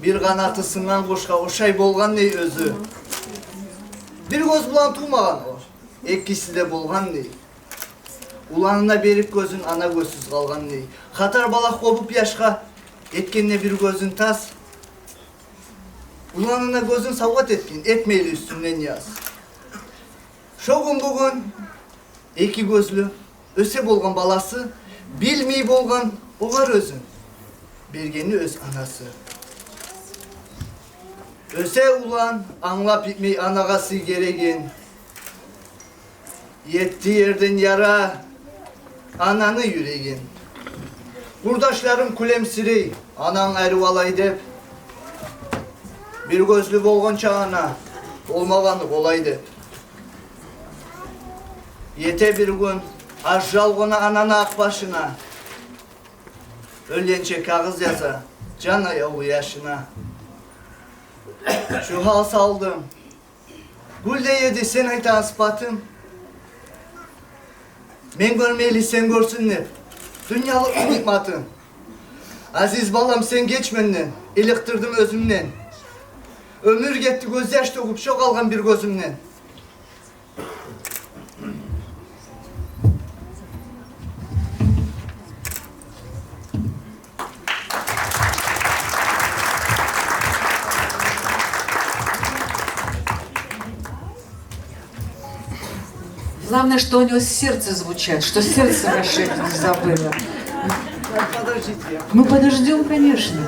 Bir kanatısından koşka oşay bolgan ney özü. Bir göz bulan tuğmagan o. Ekkisi de bolgan ney. Ulanına berip gözün ana gözsüz kalgan ney. Katar balak kopup yaşka etkenne bir gözün tas. Ulanına gözün savgat etkin etmeyli üstünden yaz. Şogun bugün iki gözlü öse bolgan balası bilmey bolgan oğar özün bergeni öz anası. Öse ulan anlap bitmey anagası geregen. Yetti yerden yara ananı yüregin. Kurdaşlarım kulemsirey anan ayrıvalay dep. Bir gözlü bolgan çağına olmaganı kolay dep. Yete bir gün aşal kona anana akbaşına. Ölyençe kağız yaza can ayağı yaşına. Şu hal saldım. Gül de yedi sen ayta aspatım. Men görmeyeli sen görsünler. Dünyalık nikmatım. Aziz balam sen geç menden. Elektirdim özümden. Ömür gitti gözyaş döküp şok algan bir gözümden. Главное, что у него сердце звучит, что сердце наше это не забыло. Подождите. Мы подождем, конечно.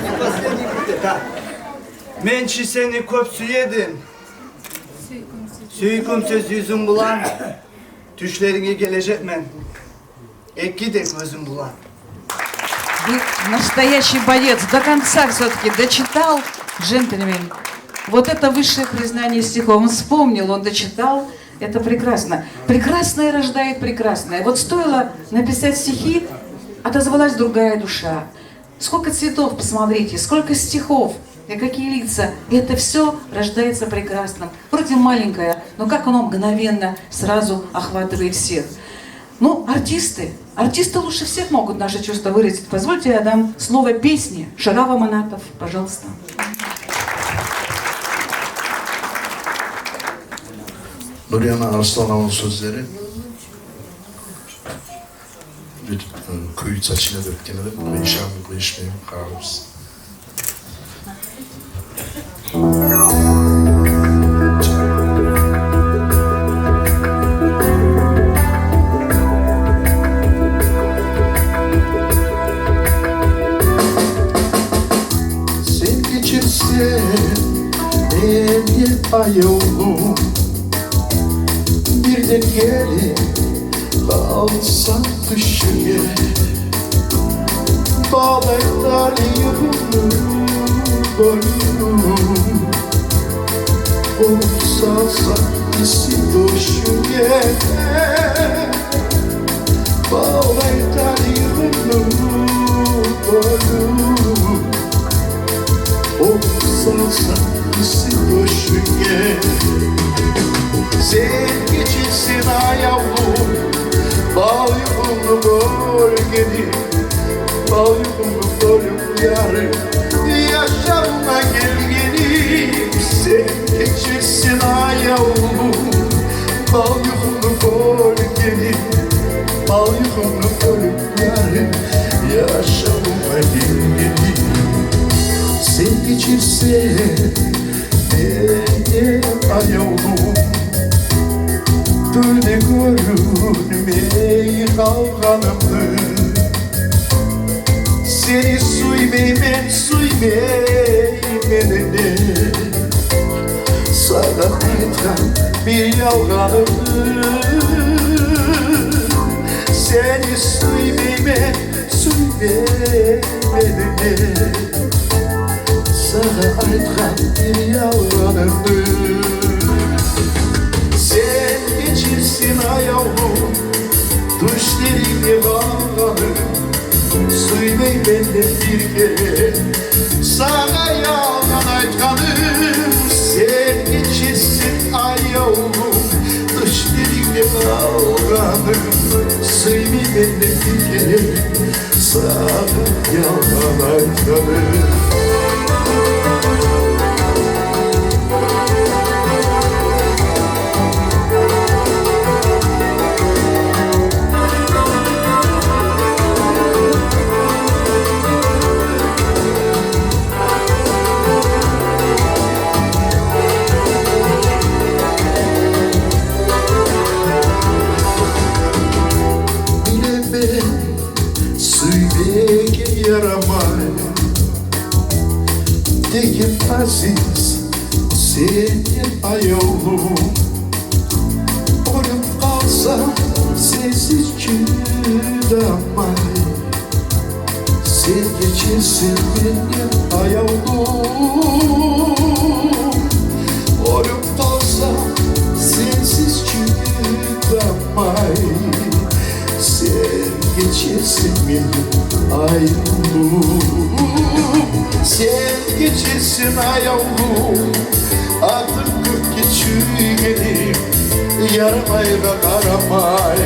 Последний куплет. Men seni köp süyedim. Süykümsüz yüzüm bulan. Düşlerine gelecek men. Ekki de gözüm bulan. Вы настоящий боец, до конца все-таки дочитал, джентльмен. Вот это высшее признание стихов. Он вспомнил, он дочитал. Это прекрасно. Прекрасное рождает прекрасное. Вот стоило написать стихи, отозвалась другая душа. Сколько цветов, посмотрите, сколько стихов, и какие лица. И это все рождается прекрасным. Вроде маленькое, но как оно мгновенно сразу охватывает всех. Ну, артисты лучше всех могут наши чувства выразить. Позвольте, я дам слово песне. Шарава Манатов, пожалуйста. Nuriyana Arslanav'ın sözleri bir köy saçına dökkenede bunu inşallah işmeyeyim kalırız. Sen geçirsen bir ayolum bir de gelip kalsam düşüye bağlaylar yılını boynum olsa isi düşüye bağlaylar yılını boynum olsa isi düşüye. Sen geçilsin ayavrum, bal yukumlu gölgeni, bal yukumlu gölüm yarım, yaşamına gelgenim. Sen geçilsin ayavrum, bal yukumlu gölgeni, bal yukumlu gölüm yarım, yaşamına gelgenim. Sen geçilsin ayavrum, böyle görünmeyi kalkanımdı. Seni suymeyim, suymeyim sana aytan bir yalganımdı. Seni suymeyim, suymeyim Sana aytkan bir yavranımdı. Sen geçirsin ayağım düşlerini bağlanır. Suymay benden bir kere sana yalan aytkanım. Sen geçirsin ayağım düşlerini bağlanır. Suymay benden bir kere sana yalan aytkanım. Yaramay tekin aziz senin ayağım. Ölüm kalsa sensiz çıdamay. Sen geçirsin benim ayağım. Ölüm kalsa sensiz çıdamay. Sen geçirsin benim ayağım. Sen geçirsin ayağım. Artık 40 geçigenim. Yaramayla karamay.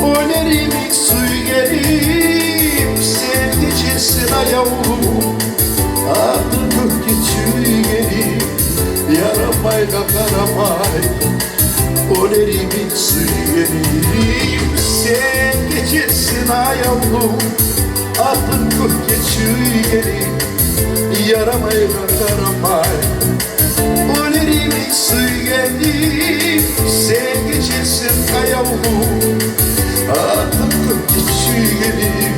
Ölerim suy gelim. Sen geçirsin ayağım. Artık 40 geçigenim. Yaramayla karamay. Ölerim suy gelim. Sen geçirsin ayağım. Artık 40 geçigenim. Yaramayla karamay. Ölerim suy gelim. Sen geçirsin ayağım. Artık 40 geçigenim.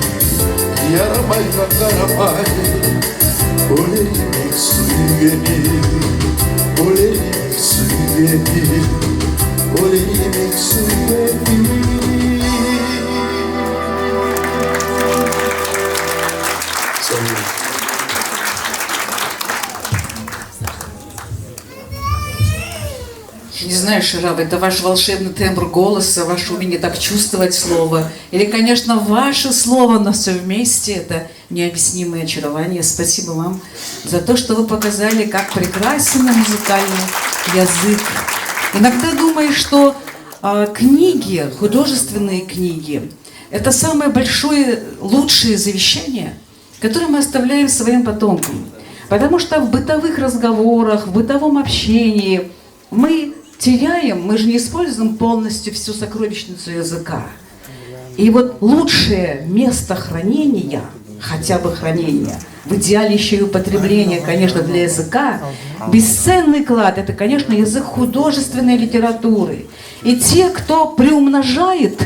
Yaramayla karamay. Ölerim suy gelim. Ölerim suy gelim. Ölerim suy gelim. Не знаю, Ширав, это ваш волшебный тембр голоса, ваше умение так чувствовать слово. Или, конечно, ваше слово, но все вместе это необъяснимое очарование. Спасибо вам за то, что вы показали, как прекрасен музыкальный язык. Иногда думаю, что книги, художественные книги, это самое большое, лучшее завещание, которое мы оставляем своим потомкам. Потому что в бытовых разговорах, в бытовом общении мы теряем, мы же не используем полностью всю сокровищницу языка. И вот лучшее место хранения, хотя бы хранения, в идеале еще и употребления, конечно, для языка, бесценный клад – это, конечно, язык художественной литературы. И те, кто приумножает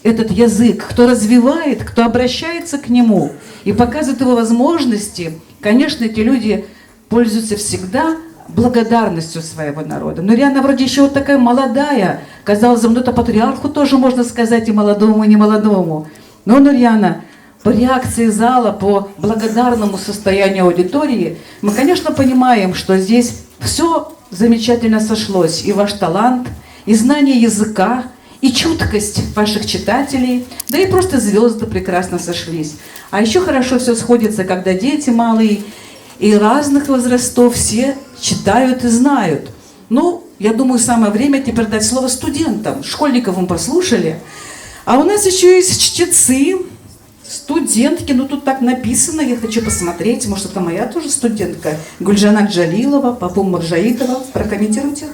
этот язык, кто развивает, кто обращается к нему и показывает его возможности, конечно, эти люди пользуются всегда благодарностью своего народа. Но Риана вроде еще вот такая молодая, казалось бы, это патриарху тоже можно сказать, и молодому, и не молодому. Но Нурьяна, по реакции зала, по благодарному состоянию аудитории, мы, конечно, понимаем, что здесь все замечательно сошлось. И ваш талант, и знание языка, и чуткость ваших читателей, да и просто звезды прекрасно сошлись. А еще хорошо все сходится, когда дети малые и разных возрастов все читают и знают. Ну, я думаю, самое время теперь дать слово студентам. Школьников мы послушали. А у нас еще есть чтецы, студентки. Ну, тут так написано, я хочу посмотреть. Может, это моя тоже студентка. Гульжана Джалилова, Папум Маржаитова. Прокомментируйте.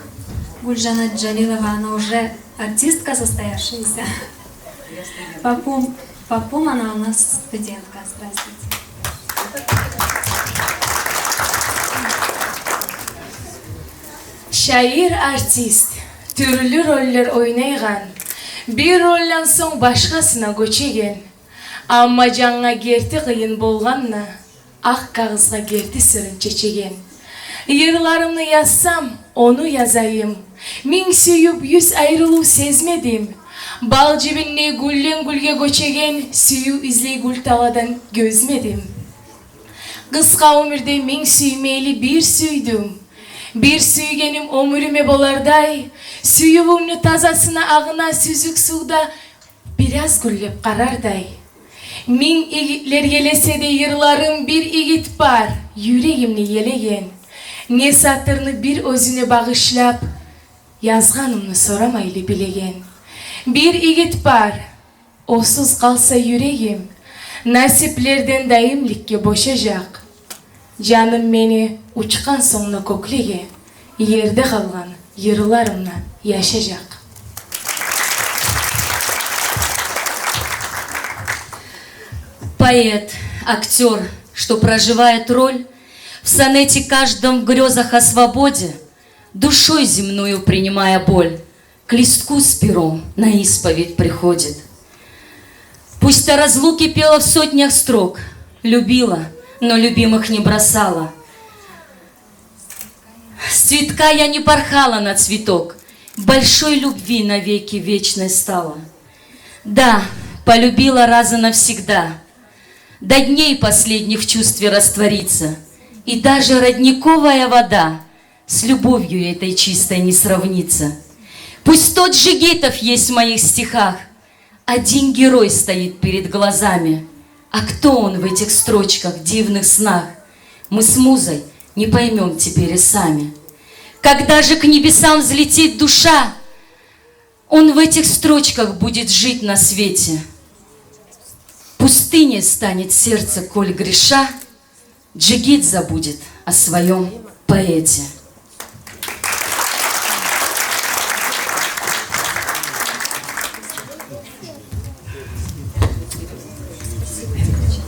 Гульжана Джалилова, она уже артистка состоявшаяся. Папум, она у нас студентка. Здравствуйте. Şair artist, türlü roller oynaygan, bir rollan soң başkasına göçegen, amma жаңа керти кыйын болганна, ак кагызга керти сырын чечеген. Йырларымны yazsam, onu yazayım, миң сүйүп 100 айрылуу сезмедим, бал жибинне гүлден гүлгө көчеген, сүйүү излей гүл таладан көзмедим. Kıska ömürde min süymeyli bir süydüm. Bir süygenim ömrüme bolarday. Süyübümnü tazasına ağına süzük suda biraz güllep kararday. Min igitler gelese de yırlarım bir igit var. Yüreğimni yelegen. Ne satırını bir özüne bağışlap yazganımını soramaylı bilegen. Bir igit var. Osuz kalsa yüreğim nasiplerden daimlikке boşacak. Canım beni uçkan sonuna koklege, yerde kalan yırlarımla yaşayacak. Поэт, актер, что проживает роль в сонете каждом в грезах о свободе, душой земную принимая боль, к листку с пером на исповедь приходит. Пусть о разлуке пела в сотнях строк, любила, но любимых не бросала. С цветка я не порхала на цветок, большой любви навеки вечной стала. Да, полюбила раза навсегда, до дней последних в чувстве раствориться, и даже родниковая вода с любовью этой чистой не сравнится. Пусть тот Жигитов есть в моих стихах, один герой стоит перед глазами. А кто он в этих строчках, дивных снах, мы с музой не поймем теперь и сами. Когда же к небесам взлетит душа, он в этих строчках будет жить на свете. Пустыней станет сердце, коль греша, Джигит забудет о своем поэте.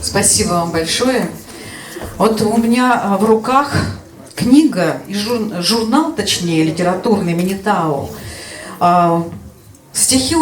Спасибо вам большое. Вот у меня в руках книга, и журнал, точнее, литературный Минитау. Стихи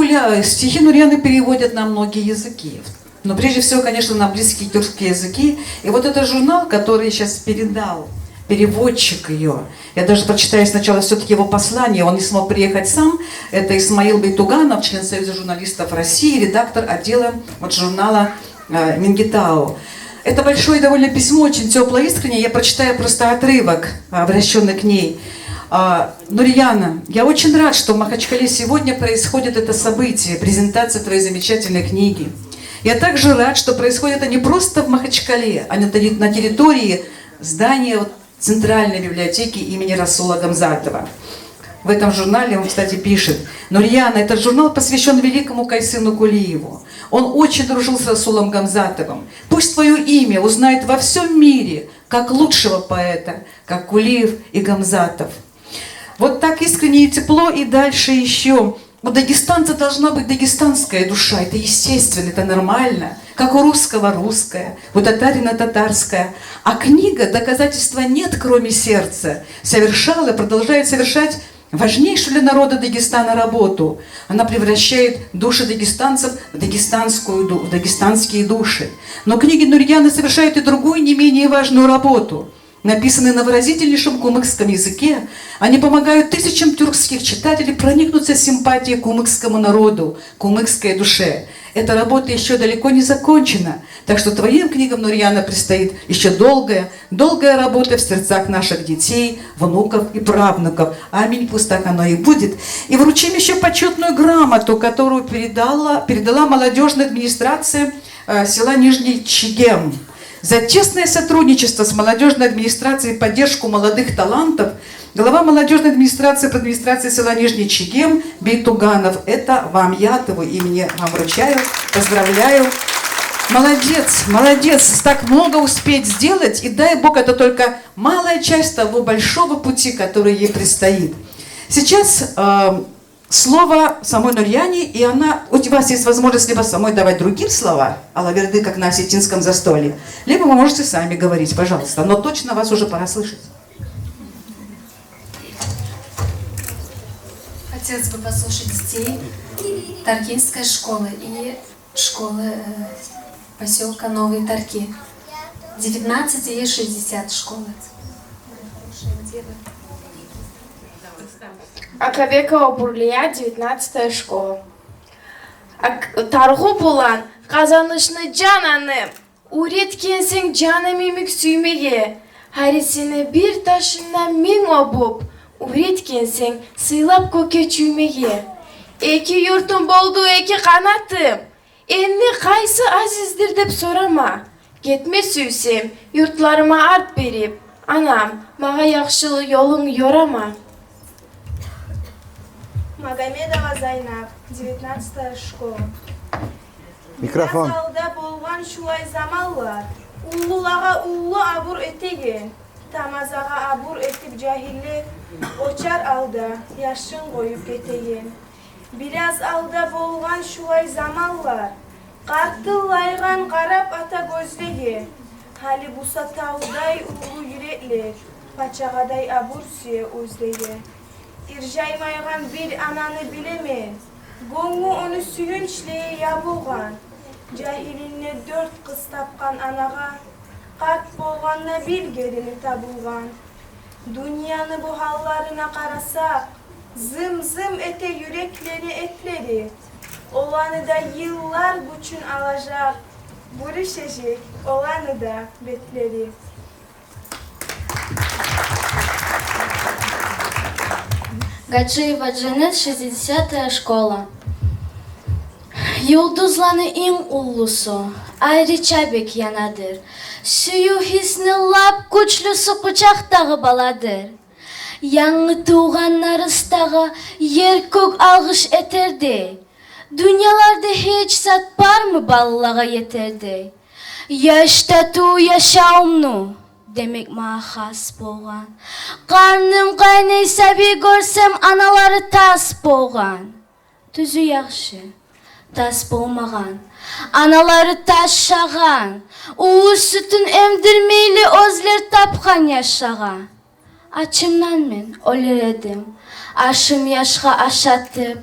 Нурьяны переводят на многие языки. Но прежде всего, конечно, на близкие тюркские языки. И вот этот журнал, который сейчас передал переводчик ее, я даже прочитаю сначала все-таки его послание, он не смог приехать сам, это Исмаил Бейтуганов, член Союза журналистов России, редактор отдела вот журнала Мингитау. Это большое довольно письмо, очень теплое, искреннее. Я прочитаю просто отрывок, обращенный к ней. Нурьяна, я очень рад, что в Махачкале сегодня происходит это событие, презентация твоей замечательной книги. Я также рад, что происходит это не просто в Махачкале, а на территории здания Центральной библиотеки имени Расула Гамзатова. В этом журнале он, кстати, пишет: Нурьяна, этот журнал посвящен великому Кайсыну Кулиеву. Он очень дружил с Расулом Гамзатовым. Пусть твое имя узнает во всем мире, как лучшего поэта, как Кулиев и Гамзатов. Вот так искренне и тепло, и дальше еще. У дагестанца должна быть дагестанская душа, это естественно, это нормально. Как у русского русская, у татарина татарская. А книга «Доказательства нет, кроме сердца» совершала и продолжает совершать важнейшую для народа Дагестана работу. Она превращает души дагестанцев в дагестанские души. Но книги Нурьяны совершают и другую, не менее важную работу. Написанные на выразительнейшем кумыкском языке, они помогают тысячам тюркских читателей проникнуться симпатией к кумыкскому народу, к кумыкской душе. Эта работа еще далеко не закончена, так что твоим книгам, Нурьяна, предстоит еще долгая работа в сердцах наших детей, внуков и правнуков. Аминь, пусть так оно и будет. И вручим еще почетную грамоту, которую передала молодежная администрация села Нижний Чегем. За тесное сотрудничество с молодежной администрацией и поддержку молодых талантов глава молодежной администрации села Нижний Чегем Бейтуганов. Это вам, я от его имени вам вручаю, поздравляю. Молодец, молодец, так много успеть сделать, и дай Бог, это только малая часть того большого пути, который ей предстоит. Сейчас слово самой Нурьяне, и у вас есть возможность либо самой давать другим слова, алаверды, как на осетинском застолье, либо вы можете сами говорить, пожалуйста, но точно вас уже пора слышать. Хотелось бы послушать детей Таркинской школы и школы поселка Новые Тарки. 19 и 60 школы. Акабекова Бурлия, 19-я школа. Таргу булан, казанышны жананы, Уреткенсең жаным имик сүймеге, харисini bir taşından min obуп, уреткенсең сыйлап көкке чүймеге. Эки юртум болду эки канатым, энди кайсы азиздир деп сурама. Кетме сүйсем, юртларыма арт берип, анам, мага якшыл yolun yorama. Магомедова Зайнап, 19-я школа. Микрофон. Залда болған шулай замаллар, уллулага уллу абур этеген, тамазага абур этип жахиллер, очар алда, яшын коюп кетеген. Biraz alda болған шулай замаллар, картылайган карап ата көздеге, хали буса таудай улуу юреклер, пачагадай абур сүйе өздеге. Иржаймайган bir ananı bilemen, goңу onu sүйүнчлее ябылган, жахилине 4 кыз тапкан анага, карт болгонда bir келини табылган. Дүйнөнү бу халларына карасак, zım ete yürekleri etleri, olanı da yıllar güçün alacak, buruşacak olanı da betleri. Гаджиева Джанет, 60-я школа. Yıldızlanı in ullusu, ayrıca bek yanadır. Suyu hisni lap güçlüsü kucaktağı baladır. Yanı tuğanlar ıstağı yer kök algış eterdi. Dünyalarda hiç zat var mı ballağa yeterdi. Yaşta tu yaşaumnu demek ma has boğan. Karnım kaynaysa bir görsem anaları tas boğan. Tüzü yaxşı, tas boğmağan. Anaları taşşağan. Uğur sütün emdirmeyli özler tapkan yaşağa. Açımdan men öleredim. Aşım yaşa aşatıp.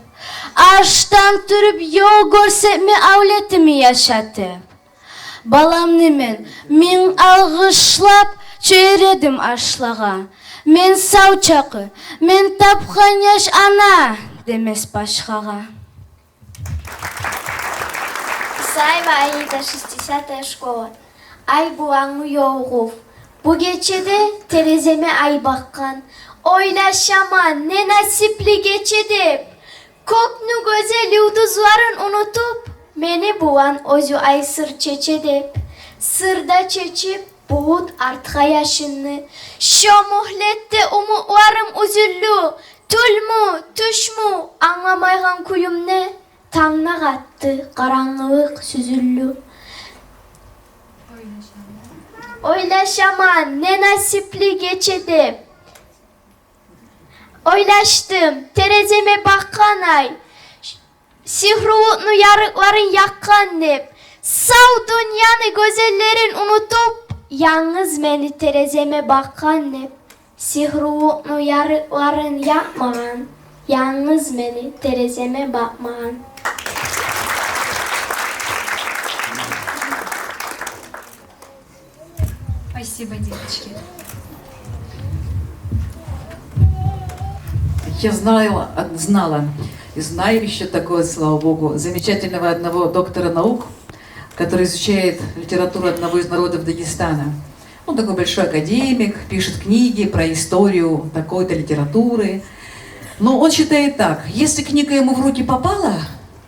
Aştan türüp yol görsepme avletimi yaşatıp. Balam nemen, men algışlap çöredim aşlağa. Men savçakı, men tapkan yaş ana demez başkağa. Исаева Аида, 60-я школа. Ay buğanlı yoğuf. Bu gecede terezeme ay bakkan. Oylaşaman ne nasipli geçedip. Koknu güzel yıldızların unutup. Meni buğan ozu ay sır çeçedip. Sırda çeçip buğut artka yaşını. Şo muhlette umutlarım üzüllü. Tülmü, tüşmü anlamaygan kuyum ne? Tağna kattı, karanlık süzüllü. Oylaşaman ne nasipli geçedip. Oylaştım, terezeme bakkan ay. Sihruğunu yarıkların yakkan dep. Sav dünyanı gözellerin unutup. Yalnız beni terezeme bakkan dep. Sihruğunu yarıkların yakmagan. Yalnız beni terezeme bakmagan. Спасибо, девочки. Я знала и знаю еще такое, слава богу, замечательного одного доктора наук, который изучает литературу одного из народов Дагестана. Он такой большой академик, пишет книги про историю такой-то литературы. Но он считает так, если книга ему в руки попала,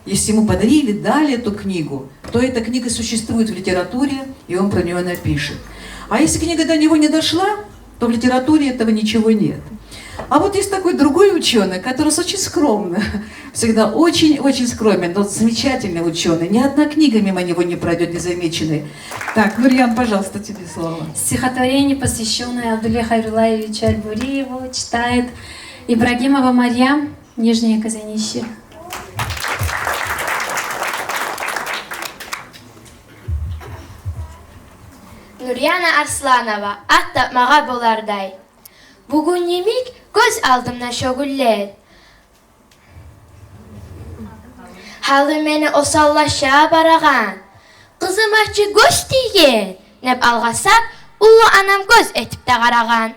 если ему подарили, дали эту книгу, то эта книга существует в литературе, и он про нее напишет. А если книга до него не дошла, то в литературе этого ничего нет. А вот есть такой другой ученый, который очень скромно, всегда очень-очень скромен, но замечательный ученый. Ни одна книга мимо него не пройдет незамеченной. Так, Нурьян, пожалуйста, тебе слово. Стихотворение, посвященное Абдулле Хайрулаевичу Аль-Буриеву, читает Ибрагимова Марьям, Нижнее Казанище. Nuriyana Arslanova, at tapmağa bolarday. Bugün yemek göz aldımdan şoguller. Halı meni osallaşa baragan. Kızım açı göz diyen. Nep algasap, ulu anam göz etip de karagan.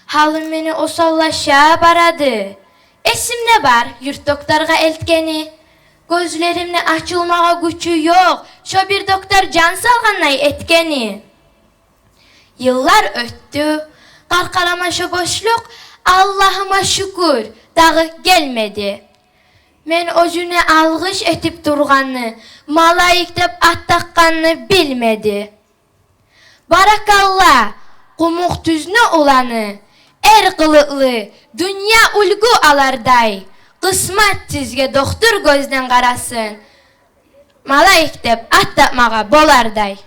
Halı meni osallaşa baradı. Esimde var yurt doktorga eltkeni. Gözlerimni açılmağa gücü yok. Şo bir doktor can salganay etkeni. Yıllar öttü. Qarqarama şo boşluk Allah'ıma şükür dağı gelmedi. Men özüne algış etip durganını, malayık dep at taqqanını bilmedi. Barakallah, qumuq tüznü ulanı, er qılıqlı, dünya ulgu alarday. Qısmat tizge doktor gözden qarasın, malayık dep at tapmağa bolarday.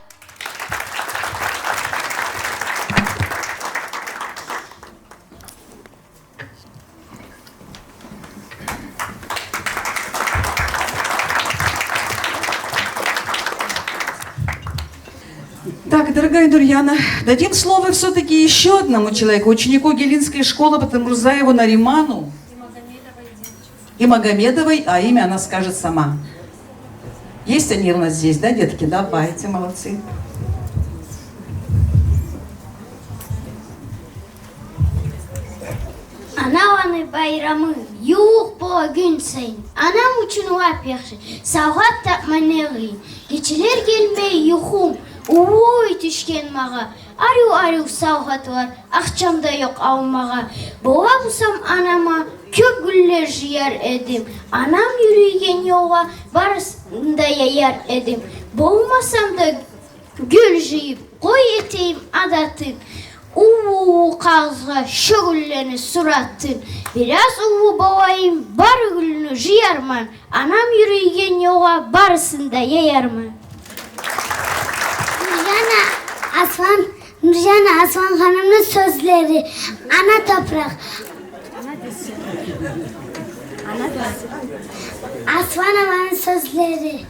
Так, дорогая Нурьяна, дадим слово все-таки еще одному человеку, ученику Гелинской школы Батамурзаеву Нариману и Магомедовой, а имя она скажет сама. Есть они у нас здесь, да, детки? Давайте, молодцы. Anavani bayramı yok bu gün sayın. Anam için vap yaxşı. Sağat tapmaneri. Geçiler gelmey yuxum. Uy düşken mağa. Arı sağat var. Akşamda yok almağa. Boğa busam anama kök güller jiyar edim. Anam yürüygen yoğa barısında yayar edim. Boğmasam da gül jiyip koy eteyim adatıp. Uvu kağızga şu güllerini surattın. Biraz uvu boğayım bar gülünü jiyarman. Anam yürüygen yoğa barısında yayarman. Nurjana Aslan Hanım'ın sözleri. Ana toprak. Aslan Hanım'ın sözleri.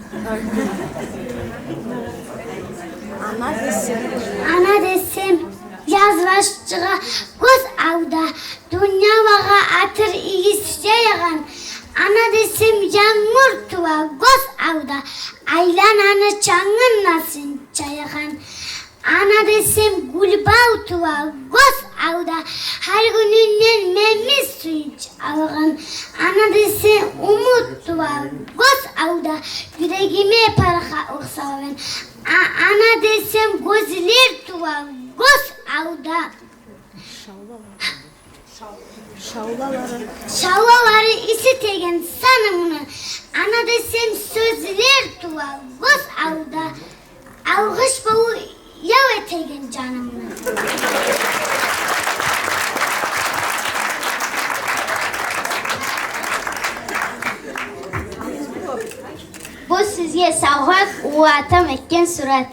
Ana desem yaz başçığa göz avda. Dünya vağa atır iyisi yağan. Ana desem yağmur tuva göz avda. Aylan ana çangın nasın çayağan. Ana desem gülbağ tuva göz avda. Her gününden memmi suyunç alğan. Ana desem umut tuva göz avda. Yüreğime parha uğsavan. Ana desem gözler tuva göz avda. Şavlaları isitegen sanımını. Ana desem sözler tuva göz avda. Algış bağı yav etegen canımını. Bu sizge savhat u atam ekken surat.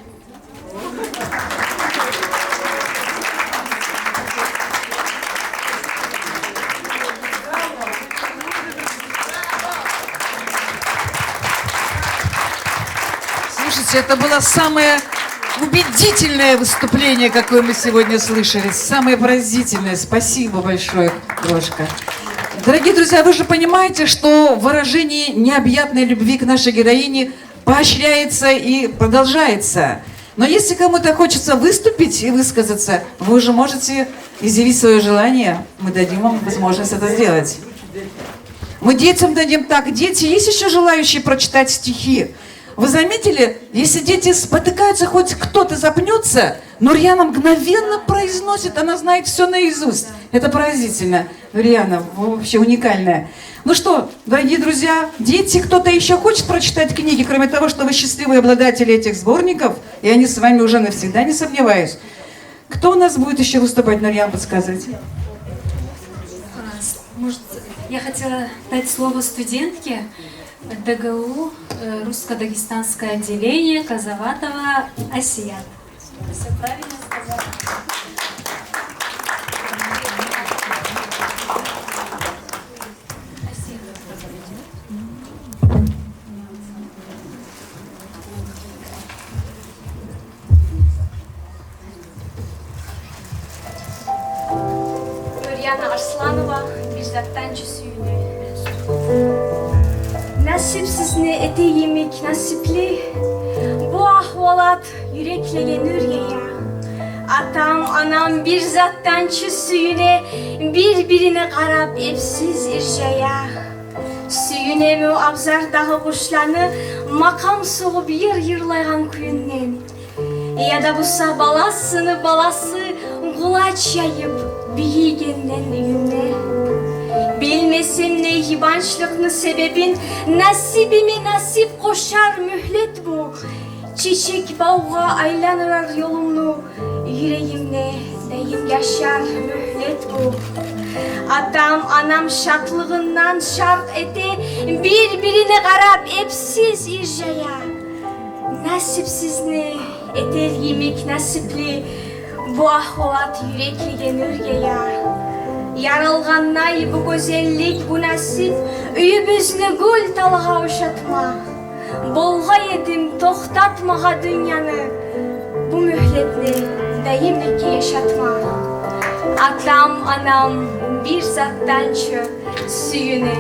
Слушайте, это было самое убедительное выступление, какое мы сегодня слышали. Самое поразительное. Спасибо большое, Крошка. Дорогие друзья, вы же понимаете, что выражение необъятной любви к нашей героине поощряется и продолжается. Но если кому-то хочется выступить и высказаться, вы уже можете изъявить свое желание. Мы дадим вам возможность это сделать. Мы детям дадим так. Дети, есть еще желающие прочитать стихи? Вы заметили, если дети спотыкаются, хоть кто-то запнется, Нурьяна мгновенно произносит, она знает все наизусть. Это поразительно. Нурьяна вообще уникальная. Ну что, дорогие друзья, дети, кто-то еще хочет прочитать книги, кроме того, что вы счастливые обладатели этих сборников, и они с вами уже навсегда, не сомневаюсь. Кто у нас будет еще выступать, Нурьян, подсказывать? Может, я хотела дать слово студентке ДГУ, русско-дагестанское отделение, Казаватова Асия. Все правильно сказала. Nurjana Arslanova, Bizzat'tan Cüsü'yle. Nasipsiz ne eti yemek nasipli. Bu ahvalat yürekle yenir ya. Atam anam bir zattan çüsüyle birbirine karab evsiz ircaya. Сүйінемі абзардағы құшланы мақам соғып йырлайған күйіннен. Яда бұса баласы құлач жайып бейгеннен үйіне. Bilmesem ne hibançlıkны sebebin, nasibime nasip koşar mühlet bu. Çiçek bağğa aylanır yolumlu, yüreğimde deyim yaşar mühlet bu. Atam anam şatlığından şark ete, birbirine karab epsiz irjaya. Nasipsiz ne eter yemek nasipli, bu ahvat yürekligen ürgeya. Yaralğannay bu güzellik, bu nasip, üyübüzünü gül talağa uşatma. Bolğa yedim, toxtatmağa dünyanı, bu mühletni dayımlıkki yaşatma. Atam, anam, bir zattançı süyüne.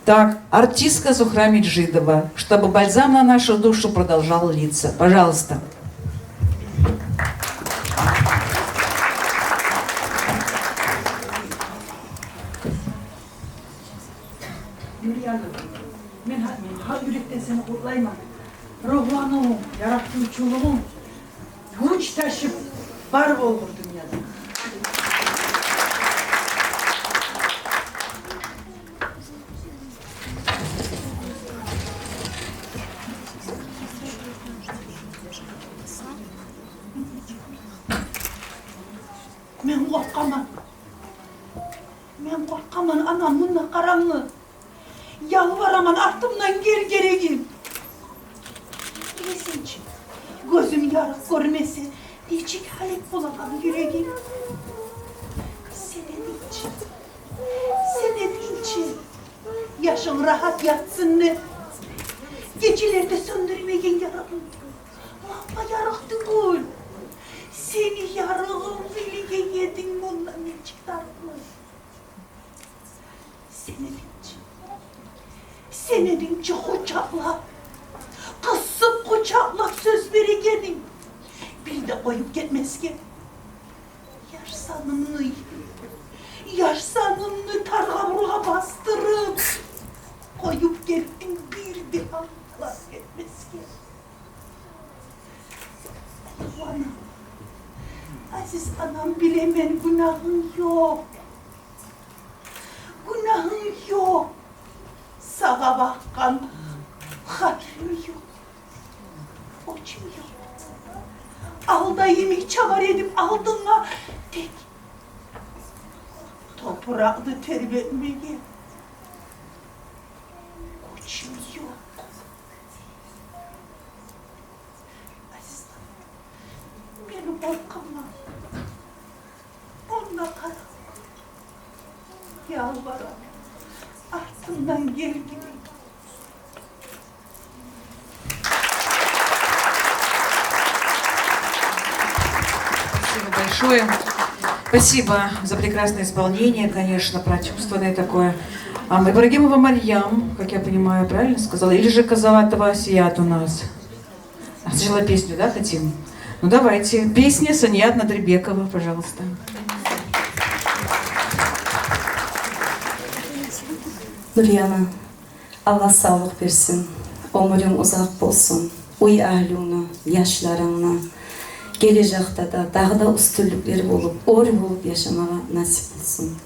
Так, артистка Зухра Меджидова, чтобы бальзам на нашу душу продолжал литься. Пожалуйста. Men ha yürekten seni kutlayma. Ruhlanığım, yaratıcılığım, güç taşıp var olur dünyada. Men korkaman anam bununla karanlığı. Yalvaraman ardımdan geregin. Bilesinci, gözüm yarık görmese, diyecek halep bulakan yüreğim. Senin için, yaşın rahat yatsın ne? Gecelerde söndürmeyen yarağım, lamba yarık değil. Seni yarığım bilge yedin bundan ne çıkartma. Senin için kucakla, kısıp kucakla söz veregenim. Bir de koyup gitmez ki. Yarsanını targaburga bastırıp, koyup gittin bir daha gitmez ki. Anam, aziz anam bilemen günahın yok. Günahın yok. Sağa bakkan hatırım yok. Oçum yok. Aldayım çavar edip aldığına tek. Toprağını terbiye etmeye. Oçum yok. Azizim, beni korkama. Onunla kara. Yalvarım. Артından gel gibi. Спасибо большое. Спасибо за прекрасное исполнение, конечно, прочувствованное такое. Ибрагимова Марьям, как я понимаю, правильно сказала? Или же Казаватова Асият у нас? Сначала песню, да, хотим? Ну давайте. Песня Саният Надребекова, пожалуйста. Nuriyana, Allah sağlık versin, ömrün uzak bolsun, uy ahluna, yaşlarına, gelecekte da daha da üstünlükleri bulup, or bulup yaşamaya nasip olsun.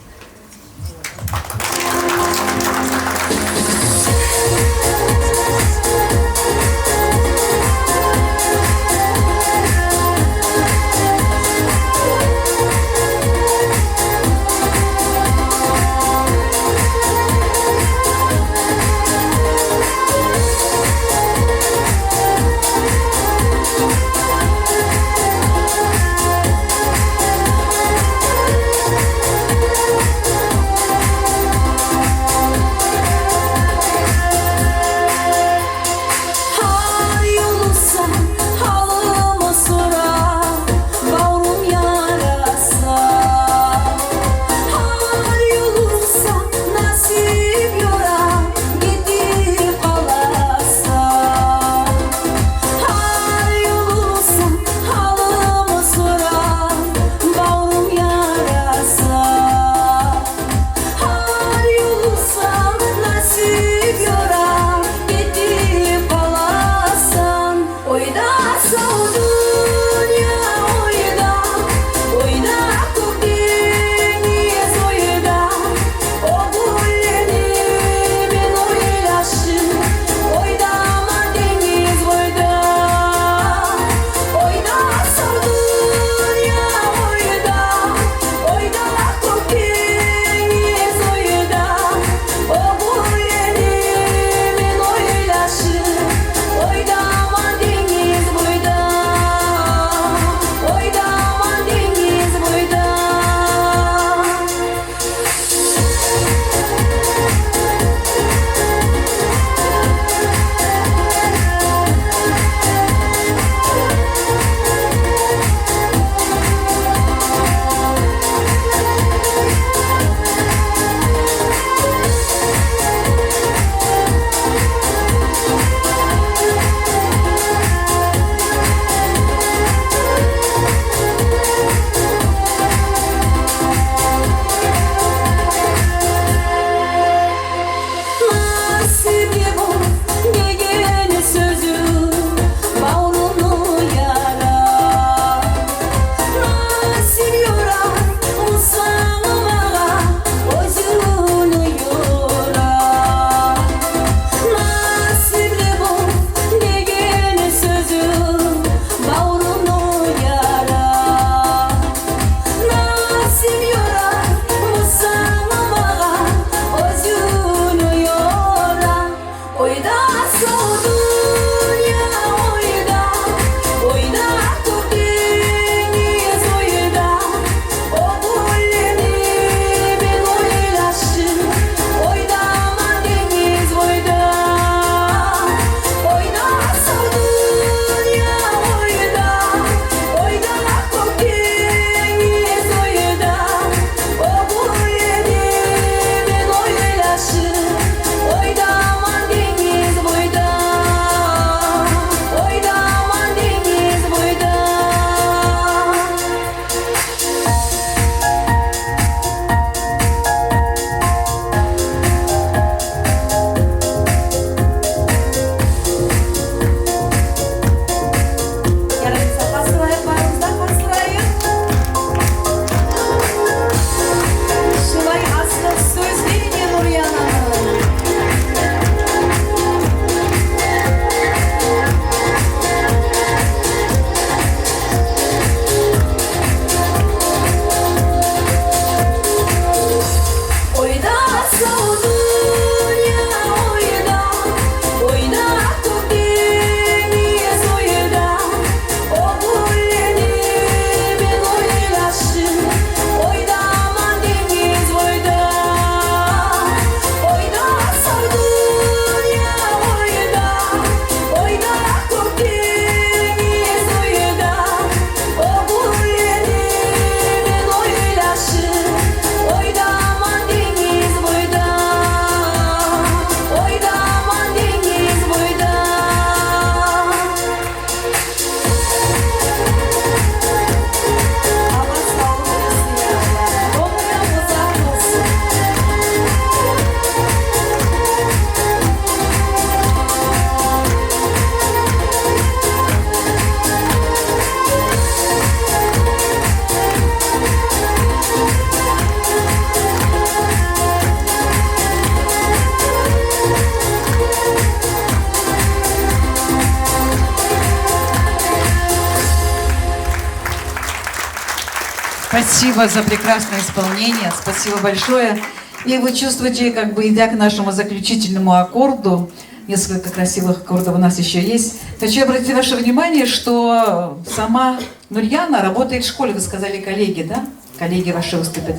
Спасибо за прекрасное исполнение, спасибо большое. И вы чувствуете, как бы идя к нашему заключительному аккорду, несколько красивых аккордов у нас еще есть. Хочу обратить ваше внимание, что сама Нурьяна работает в школе, вы сказали, коллеги, да? Коллеги ваши выступят.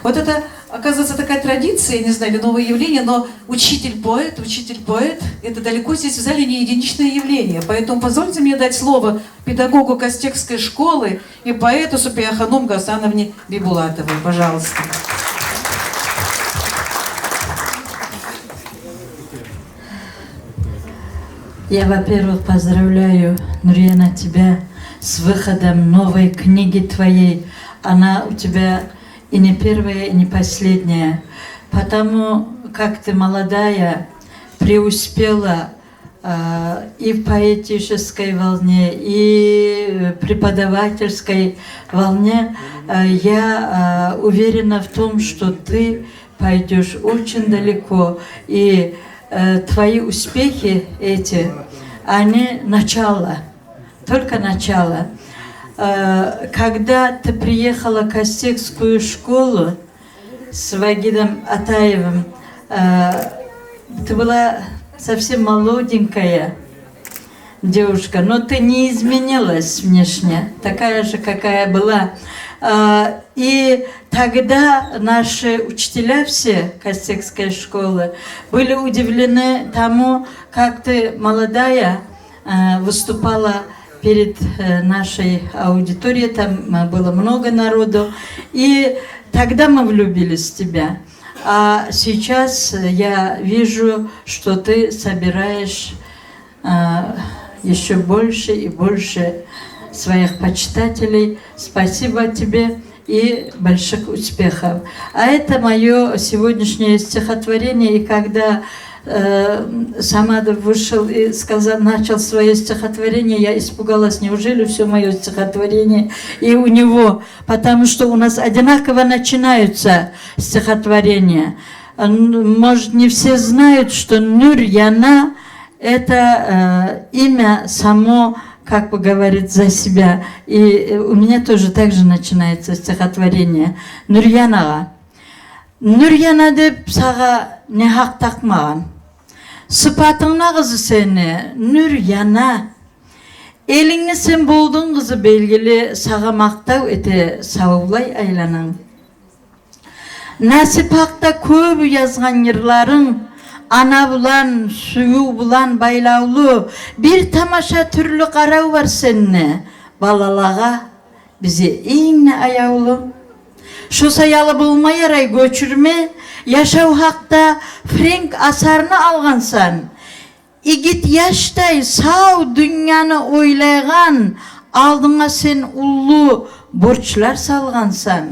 Вот это, оказывается, такая традиция, не знаю, или новое явление, но учитель-поэт, это далеко здесь в зале не единичное явление. Поэтому позвольте мне дать слово педагогу Кастекской школы и поэту Супияханум Гасановне Бибулатовой. Пожалуйста. Я, во-первых, поздравляю, Нурьяна, тебя с выходом новой книги твоей. Она у тебя и не первая, и не последняя. Потому как ты молодая, преуспела и в поэтической волне, и в преподавательской волне, я уверена в том, что ты пойдешь очень далеко. И твои успехи эти, они начало, только начало. Когда ты приехала в Кастекскую школу с Вагидом Атаевым, ты была совсем молоденькая девушка, но ты не изменилась внешне, такая же, какая была. И тогда наши учителя все Кастекской школы были удивлены тому, как ты, молодая, выступала перед нашей аудиторией. Там было много народу. И тогда мы влюбились в тебя. А сейчас я вижу, что ты собираешь еще больше и больше своих почитателей. Спасибо тебе и больших успехов. А это мое сегодняшнее стихотворение. И когда Самадов вышел и начал свое стихотворение, я испугалась, неужели все мое стихотворение и у него, потому что у нас одинаково начинаются стихотворения. Может, не все знают, что Нурьяна – это имя само, как бы говорит за себя. И у меня тоже так же начинается стихотворение. Нурьянаға. Нурьяна деп саға не хақ тақмаған. Sıfatыңна қызы сені, Нурьяна. Еліңе сен болдың қызы белгілі, саға мақтау ете саулай айланың. Нәсіп хақта көп yazған ерларың, ана бұлан, сүю бұлан байлаулы, бір тамаша түрлі қарау бар сені, балалаға бізе ең аяулы. Şu sayalı bulma yaray göçürme, yaşav haqta Frank asarını alğansan. İgit yaştay sağ dünyanı oylayğan, aldığına sen ullu borçlar salğansan.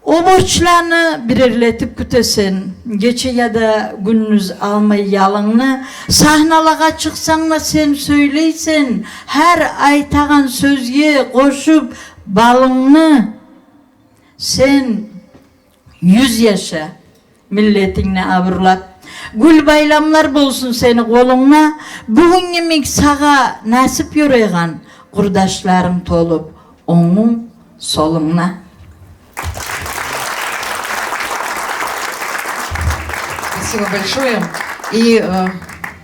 O borçlarını birerletip kütesen, geçe ya da gündüz almay yalını, sahnalağa çıksan da sen söyleysen, her aytağan sözge koşup balını, sen 100 yaşa milletinle avırlap, gül baylamlar bolsun seni koluna, bugün yemek sağa nasip yoraygan, kurdaşlarım tolup, onun soluna. Спасибо большое. И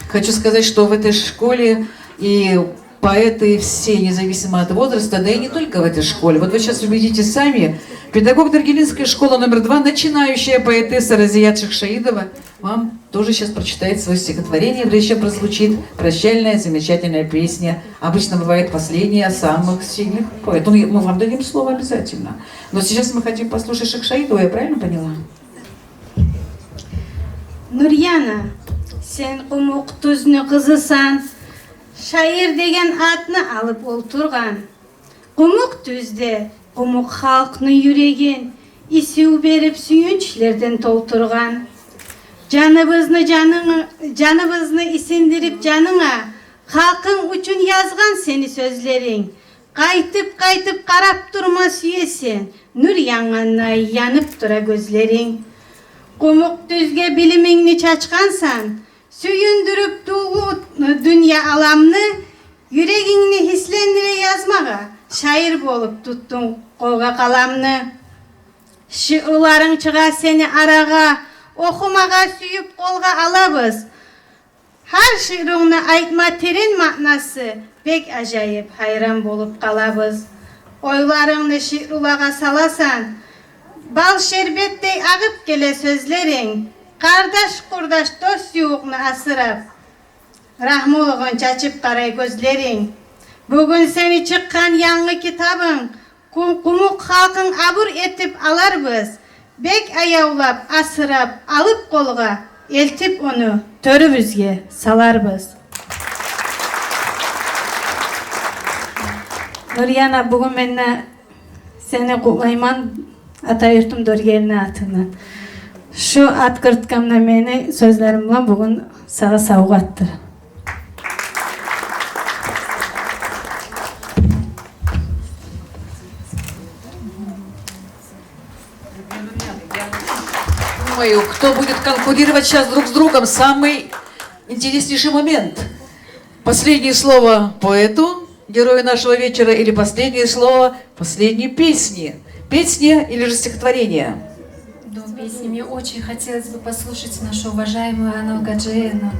хочу сказать, что в этой школе и поэты все, независимо от возраста, да и не только в этой школе. Вот вы сейчас убедите сами, педагог Даргелинской школы номер 2, начинающая поэтесса Разият Шахшаидова, вам тоже сейчас прочитает свое стихотворение, прежде чем прозвучит прощальная, замечательная песня. Обычно бывает последняя самых сильных поэтов. Мы вам дадим слово обязательно. Но сейчас мы хотим послушать Шахшаидову, я правильно поняла? Нурьяна, сен құмық түзіні қызысан, шайыр деген атны алып олтырған. Құмық түзде, құмық халқны юреген, исеу беріп сүйіншілерден толтырған. Жаныбызны исендіріп жаныңа, халқың үшін язған сені сөзлерің. Қайтып қарап тұрма сүйесен, нұр яңанна янып тұра көзлерің. Құмық түзге біліміңні чачқансан, сүйіндіріп туғы дүния аламны, yüreğini hislendire yazmağa, Şair bolup tuttun kolga kalamını. Şiirlerin çığa seni arağa, okumağa süyüp kolga alabız. Her şiirine aytma terin manası, bek acayip hayran bolup kalabız. Oylarını şiirulağa salasan, bal şerbettey ağıp gele sözlerin, kardeş kurdaş dost yuğunu asırap, rahmoluğun çaçıp karay gözlerin. Bugün seni çıkkan yanlı kitabın, kumuk halkın abur etip alarbız. Bek ayavlap, asırap, alıp kolga, eltip onu törübüzge salarbız. Nuriyana, bugün ben seni kutlayman Atayurtum Dorgelini atından. Şu at kırtkamda meni sözlerimle bugün sana savgattır. Думаю, кто будет конкурировать сейчас друг с другом, самый интереснейший момент. Последнее слово поэту, герою нашего вечера, или последнее слово последней песни. Песни или же стихотворение? До песни мне очень хотелось бы послушать нашу уважаемую Анну Гаджиевну.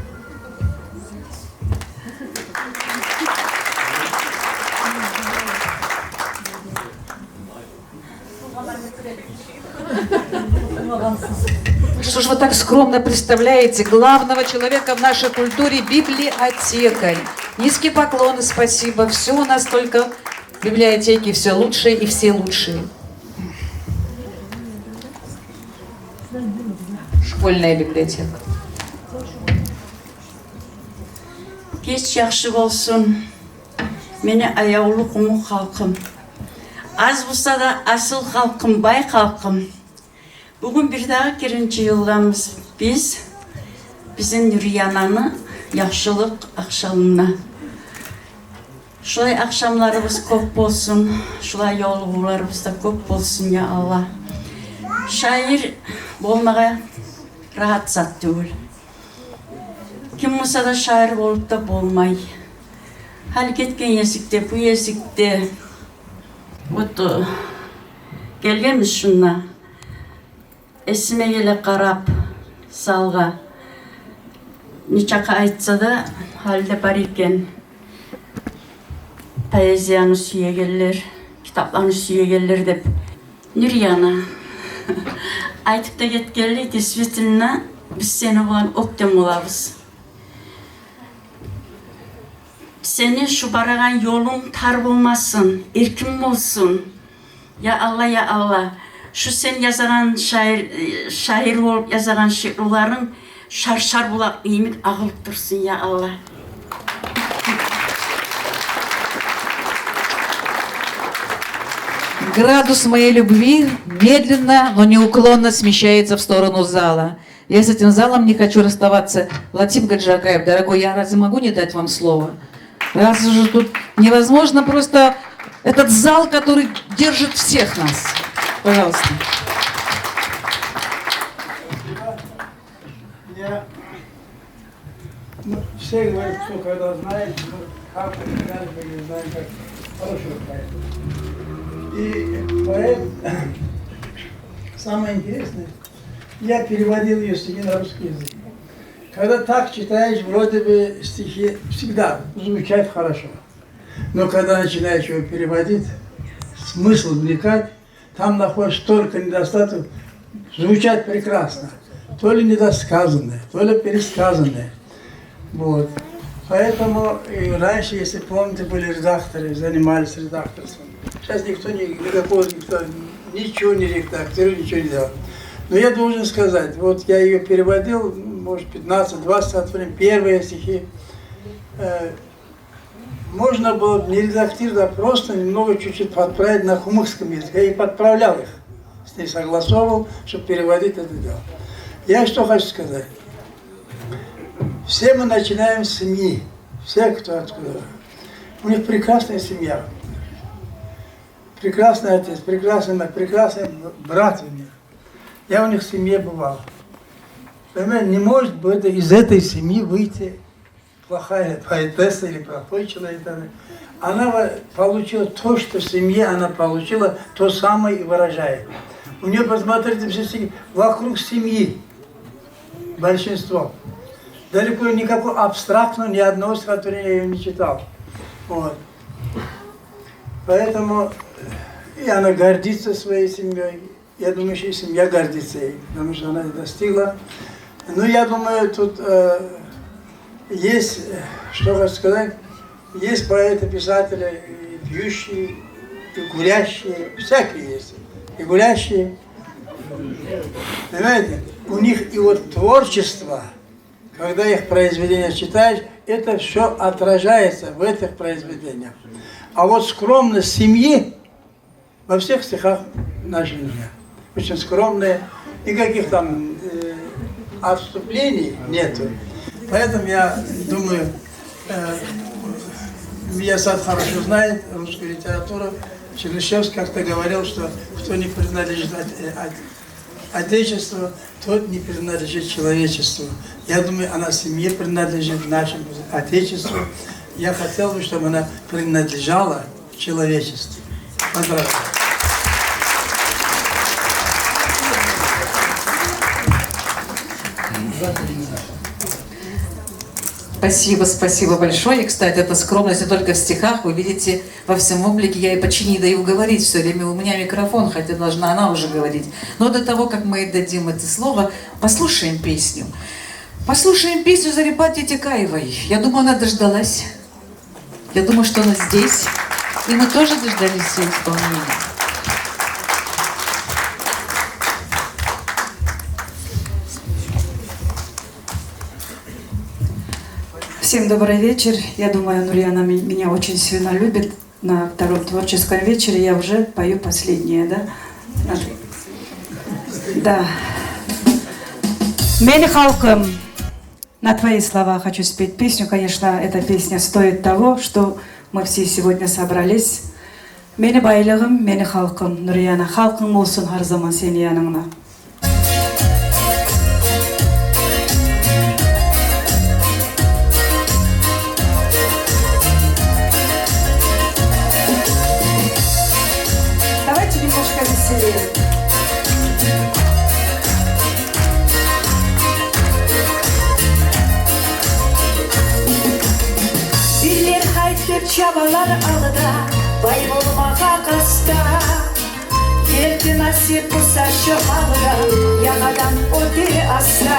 Что же вы так скромно представляете главного человека в нашей культуре библиотекарь? Низкий поклон и спасибо. Все у нас только в библиотеке, все лучшее и все лучшие. Школьная библиотека. Geç yaxşı olsun. Meni ayavlı kumu halkım. Az bulsa da asıl halkım, bay halkım. Bugün bir daha 2. yıldamız biz. Bizim Nuriyana'nın yaxşılık akşamına. Şulay akşamlarımız köp olsun. Şulay yolğularımız da köp olsun ya Allah. Şair olmağa rahat zat değil. Kim olsa da şair olup da bolmay. Hal ketken yesikte, bu yesikte. Oto gelgenmiz şunla. Esime gele karap salga. Niçaka aytsa da halde bar eken. Poeziyany süyegeller, kitaplarını süyegeller dep. Nuriyana. Aytıp da ketkenli действительно biz seni olan oktem olabız. Senin şu baragan yolun tar bulmasın, erkin olsun. Ya Allah, ya Allah. Şu sen yazagan şair olup yazagan şiirlerin şar bulak iyimin ağılıp dursun ya Allah. Градус моей любви медленно, но неуклонно смещается в сторону зала. Я с этим залом не хочу расставаться. Латиф Гаджиакаев, дорогой, я разве могу не дать вам слово? Раз же тут невозможно просто этот зал, который держит всех нас. Пожалуйста. Я все говорят, что когда знаешь, как не знаем, как хорошего поэта. И поэт, самое интересное, я переводил ее стихи на русский язык. Когда так читаешь, вроде бы стихи всегда звучат хорошо. Но когда начинаешь его переводить, смысл вникать, там находишь столько недостатков, звучат прекрасно. То ли недосказанное, то ли пересказанное. Вот. Поэтому и раньше, если помните, были редакторы, занимались редакторством. Сейчас никто ничего не редактирует, ничего не делает. Но я должен сказать, вот я ее переводил, может, 15-20 стихотворений, первые стихи. Можно было не редактировать, а просто немного чуть-чуть подправить на хумыкском языке. Я и подправлял их, с ней согласовывал, чтобы переводить это дело. Я что хочу сказать. Все мы начинаем с семьи, все, кто откуда. У них прекрасная семья. Прекрасный отец, прекрасный мать, прекрасный брат у них. Я у них в семье бывал. Понимаете, не может быть из этой семьи выйти плохая поэтесса или плохой человек. Она получила то, что в семье она получила, то самое и выражает. У нее, посмотрите, все стихи вокруг семьи. Большинство. Далеко никакого абстрактного, ни одного стихотворения я ее не читал. Вот. Поэтому и она гордится своей семьей. Я думаю, что и семья гордится ей, потому что она достигла. Ну, я думаю, тут есть, что хочу сказать, есть поэты, писатели, и пьющие, и гулящие, всякие есть. И гулящие. Понимаете? У них и вот творчество, когда их произведения читаешь, это все отражается в этих произведениях. А вот скромность семьи во всех стихах нашей мира. Очень скромные, никаких там отступлений нету. Поэтому я думаю, Миясад хорошо знает русскую литературу. Чернышевский как-то говорил, что кто не принадлежит Отечеству, тот не принадлежит человечеству. Я думаю, она семье принадлежит нашему Отечеству. Я хотел бы, чтобы она принадлежала человечеству. Поздравляю. Спасибо, спасибо большое. И, кстати, эта скромность не только в стихах, вы видите, во всем облике. Я и почти не даю говорить все время. У меня микрофон, хотя должна она уже говорить. Но до того, как мы ей дадим это слово, послушаем песню. Послушаем песню Зарипати Текаевой. Я думаю, она дождалась. Я думаю, что она здесь. И мы тоже дождались ее исполнения. Всем добрый вечер. Я думаю, Нурияна меня очень сильно любит. На втором творческом вечере я уже пою последнее, да? Да. Мени халкам. На твои слова хочу спеть песню. Конечно, эта песня стоит того, что мы все сегодня собрались. Мени байлығым, мени халкам. Нурияна, халкың болсын har zaman сен яныңна. Давайте немножко веселее. Bilir haytır çabalar alıda, bay olmağa kasta. Geldi nasip olsa şu halıda, yanadan öte asla.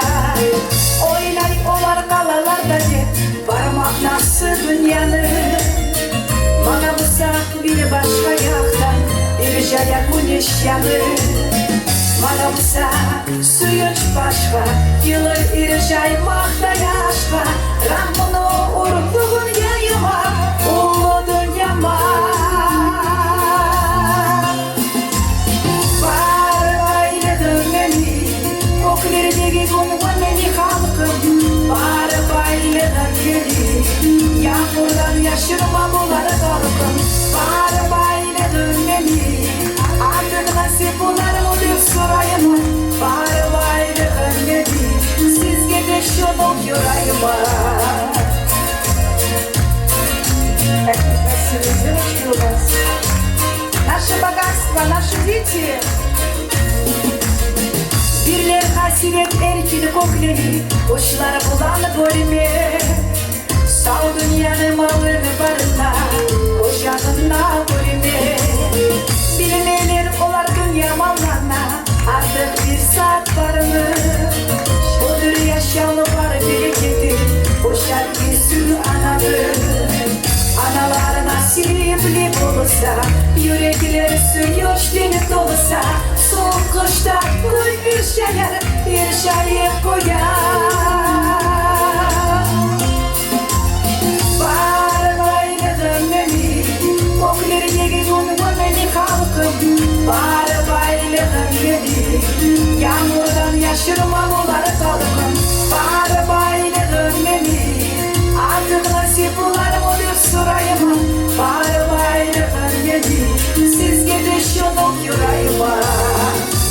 Oynay olar kalalarda de, varmak nasıl dünyanı. Bana bulsa bir başka yaktan, bir jayak güneş yanı. Bana bulsa suyuç başka, yılır irjay makta yaşka. Rahmını urduğun yayıma, ulu dünyama. Bağırbaylıdın beni, oklerdeki gungun beni halkım. Bağırbaylıdın beni, yağmurdan yaşırma bular kalkım. Bağırbaylıdın beni, adın nasip bular mı diyor sorayım. Bağırbaylıdın beni, sizge de şoluk yorayıma. Наше богатство, наши дети. Birbirler hasret erkili kokleri, boşlar bulanı bölme. Sağ dünyanın malını barına, koşanına bölme. Bilmeler olar dünya mallarına, artık bir saat varını. Odur yaşalı var bereketi, boşar bir sürü anadır. Analar nasipli olursa, yürekleri suyuş deniz olursa, soğuk kışta gül bir şayet koyar. Bağırbaylıdın beni, koklerine gungun beni halkım. Bağırbaylıdın beni, yağmurdan yaşırma bular kalkım. Bağırbaylıdın beni, artık nasip bular mı diyor sorayım. Bağırbaylıdın beni, siz gidiş yoluk yüreğime.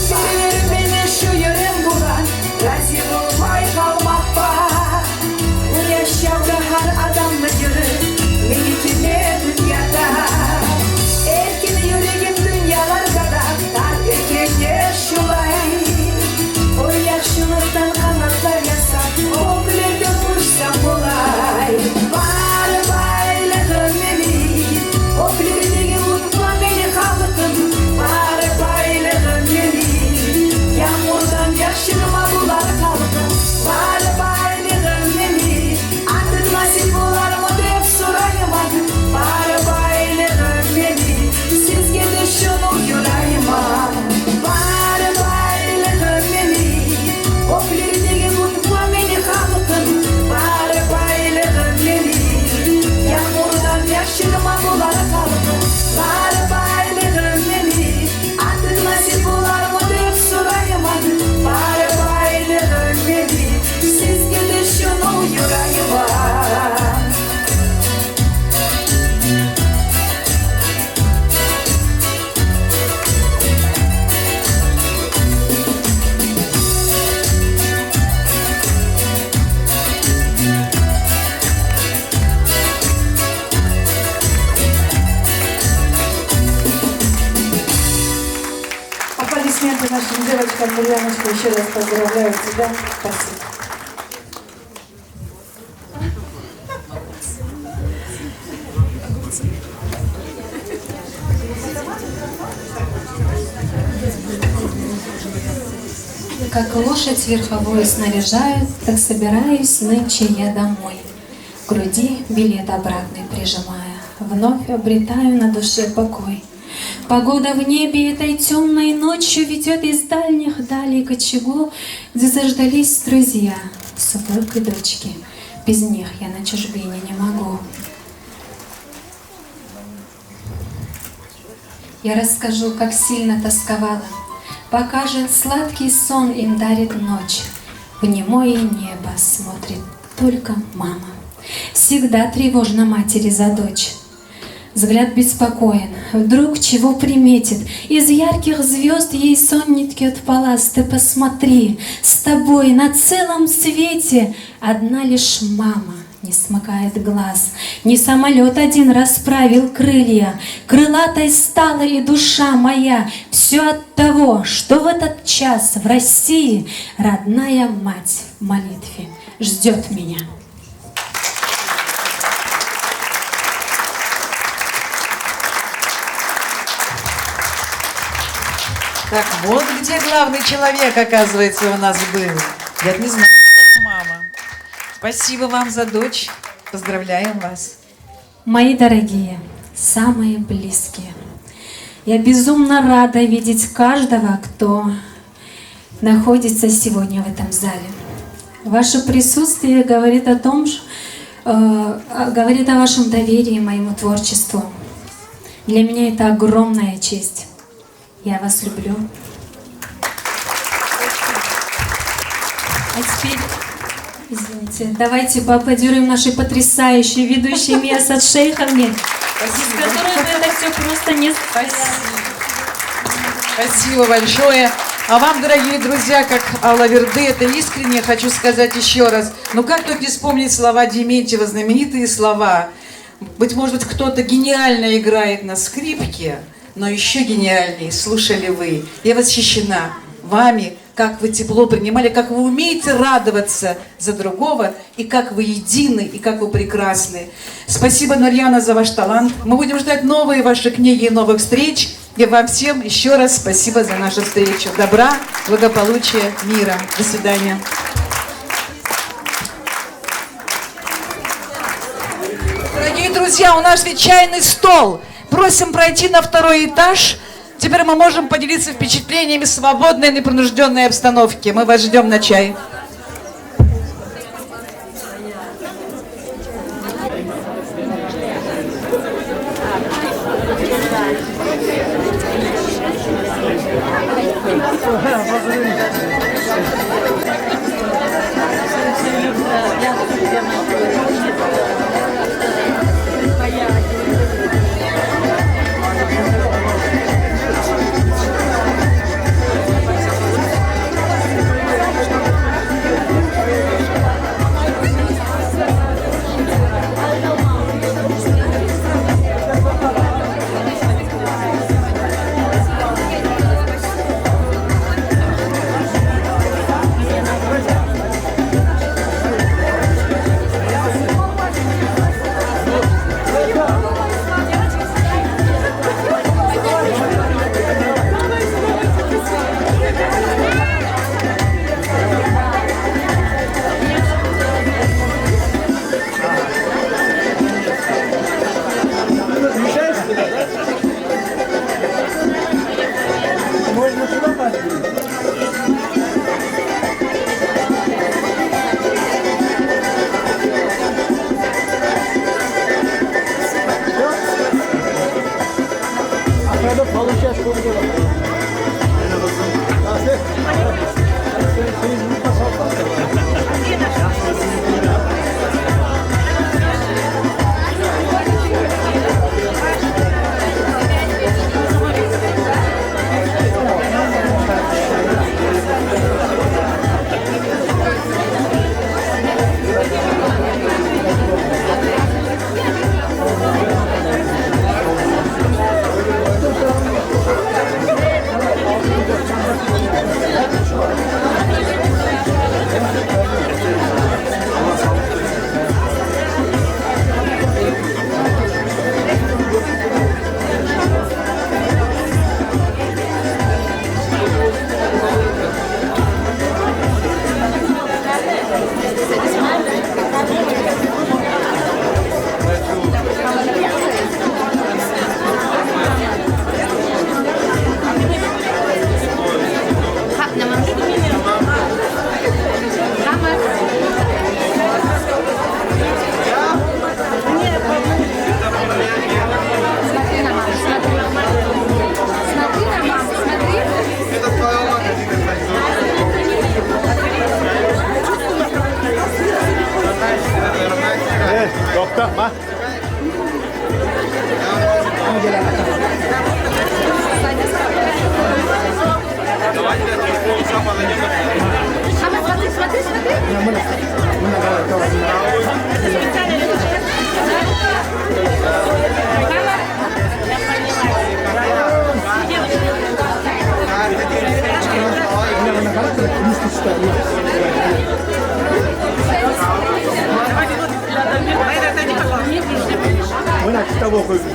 Bilir beni şu yürüm bulan, rezil olmay kalmak нашим девочкам, Ульяночка, еще раз поздравляю тебя. Спасибо. Как лошадь верховую снаряжают, так собираюсь нынче я домой. К груди билет обратный прижимая, вновь обретаю на душе покой. Погода в небе этой темной ночью ведет из дальних далей к очагу, где заждались друзья, супруг и дочки. Без них я на чужбине не могу. Я расскажу, как сильно тосковала, пока же сладкий сон им дарит ночь. В немое небо смотрит только мама. Всегда тревожно матери за дочь. Взгляд беспокоен, вдруг чего приметит. Из ярких звезд ей сон не ткет палас. Ты посмотри, с тобой на целом свете одна лишь мама не смыкает глаз. Не самолет один расправил крылья, крылатой стала и душа моя. Все от того, что в этот час в России родная мать в молитве ждет меня. Так, вот где главный человек, оказывается, у нас был. Я не знаю, что мама. Спасибо вам за дочь. Поздравляем вас. Мои дорогие, самые близкие, я безумно рада видеть каждого, кто находится сегодня в этом зале. Ваше присутствие говорит о том, говорит о вашем доверии моему творчеству. Для меня это огромная честь. Я вас люблю. А теперь, извините, давайте поаплодируем нашей потрясающей ведущей Миасат Шейховне, без которой бы это все просто не спасибо. Спасибо большое. А вам, дорогие друзья, как Алла Верды, это искренне хочу сказать еще раз. Ну как тут не вспомнить слова Дементьева, знаменитые слова. Быть может, кто-то гениально играет на скрипке, но еще гениальнее слушали вы. Я восхищена вами, как вы тепло принимали, как вы умеете радоваться за другого, и как вы едины, и как вы прекрасны. Спасибо, Нурьяна, за ваш талант. Мы будем ждать новые ваши книги и новых встреч. И вам всем еще раз спасибо за нашу встречу. Добра, благополучия, мира. До свидания. Дорогие друзья, у нас ведь чайный стол. Просим пройти на второй этаж. Теперь мы можем поделиться впечатлениями в свободной, непринужденной обстановке. Мы вас ждем на чай. Мына кітап оқиды.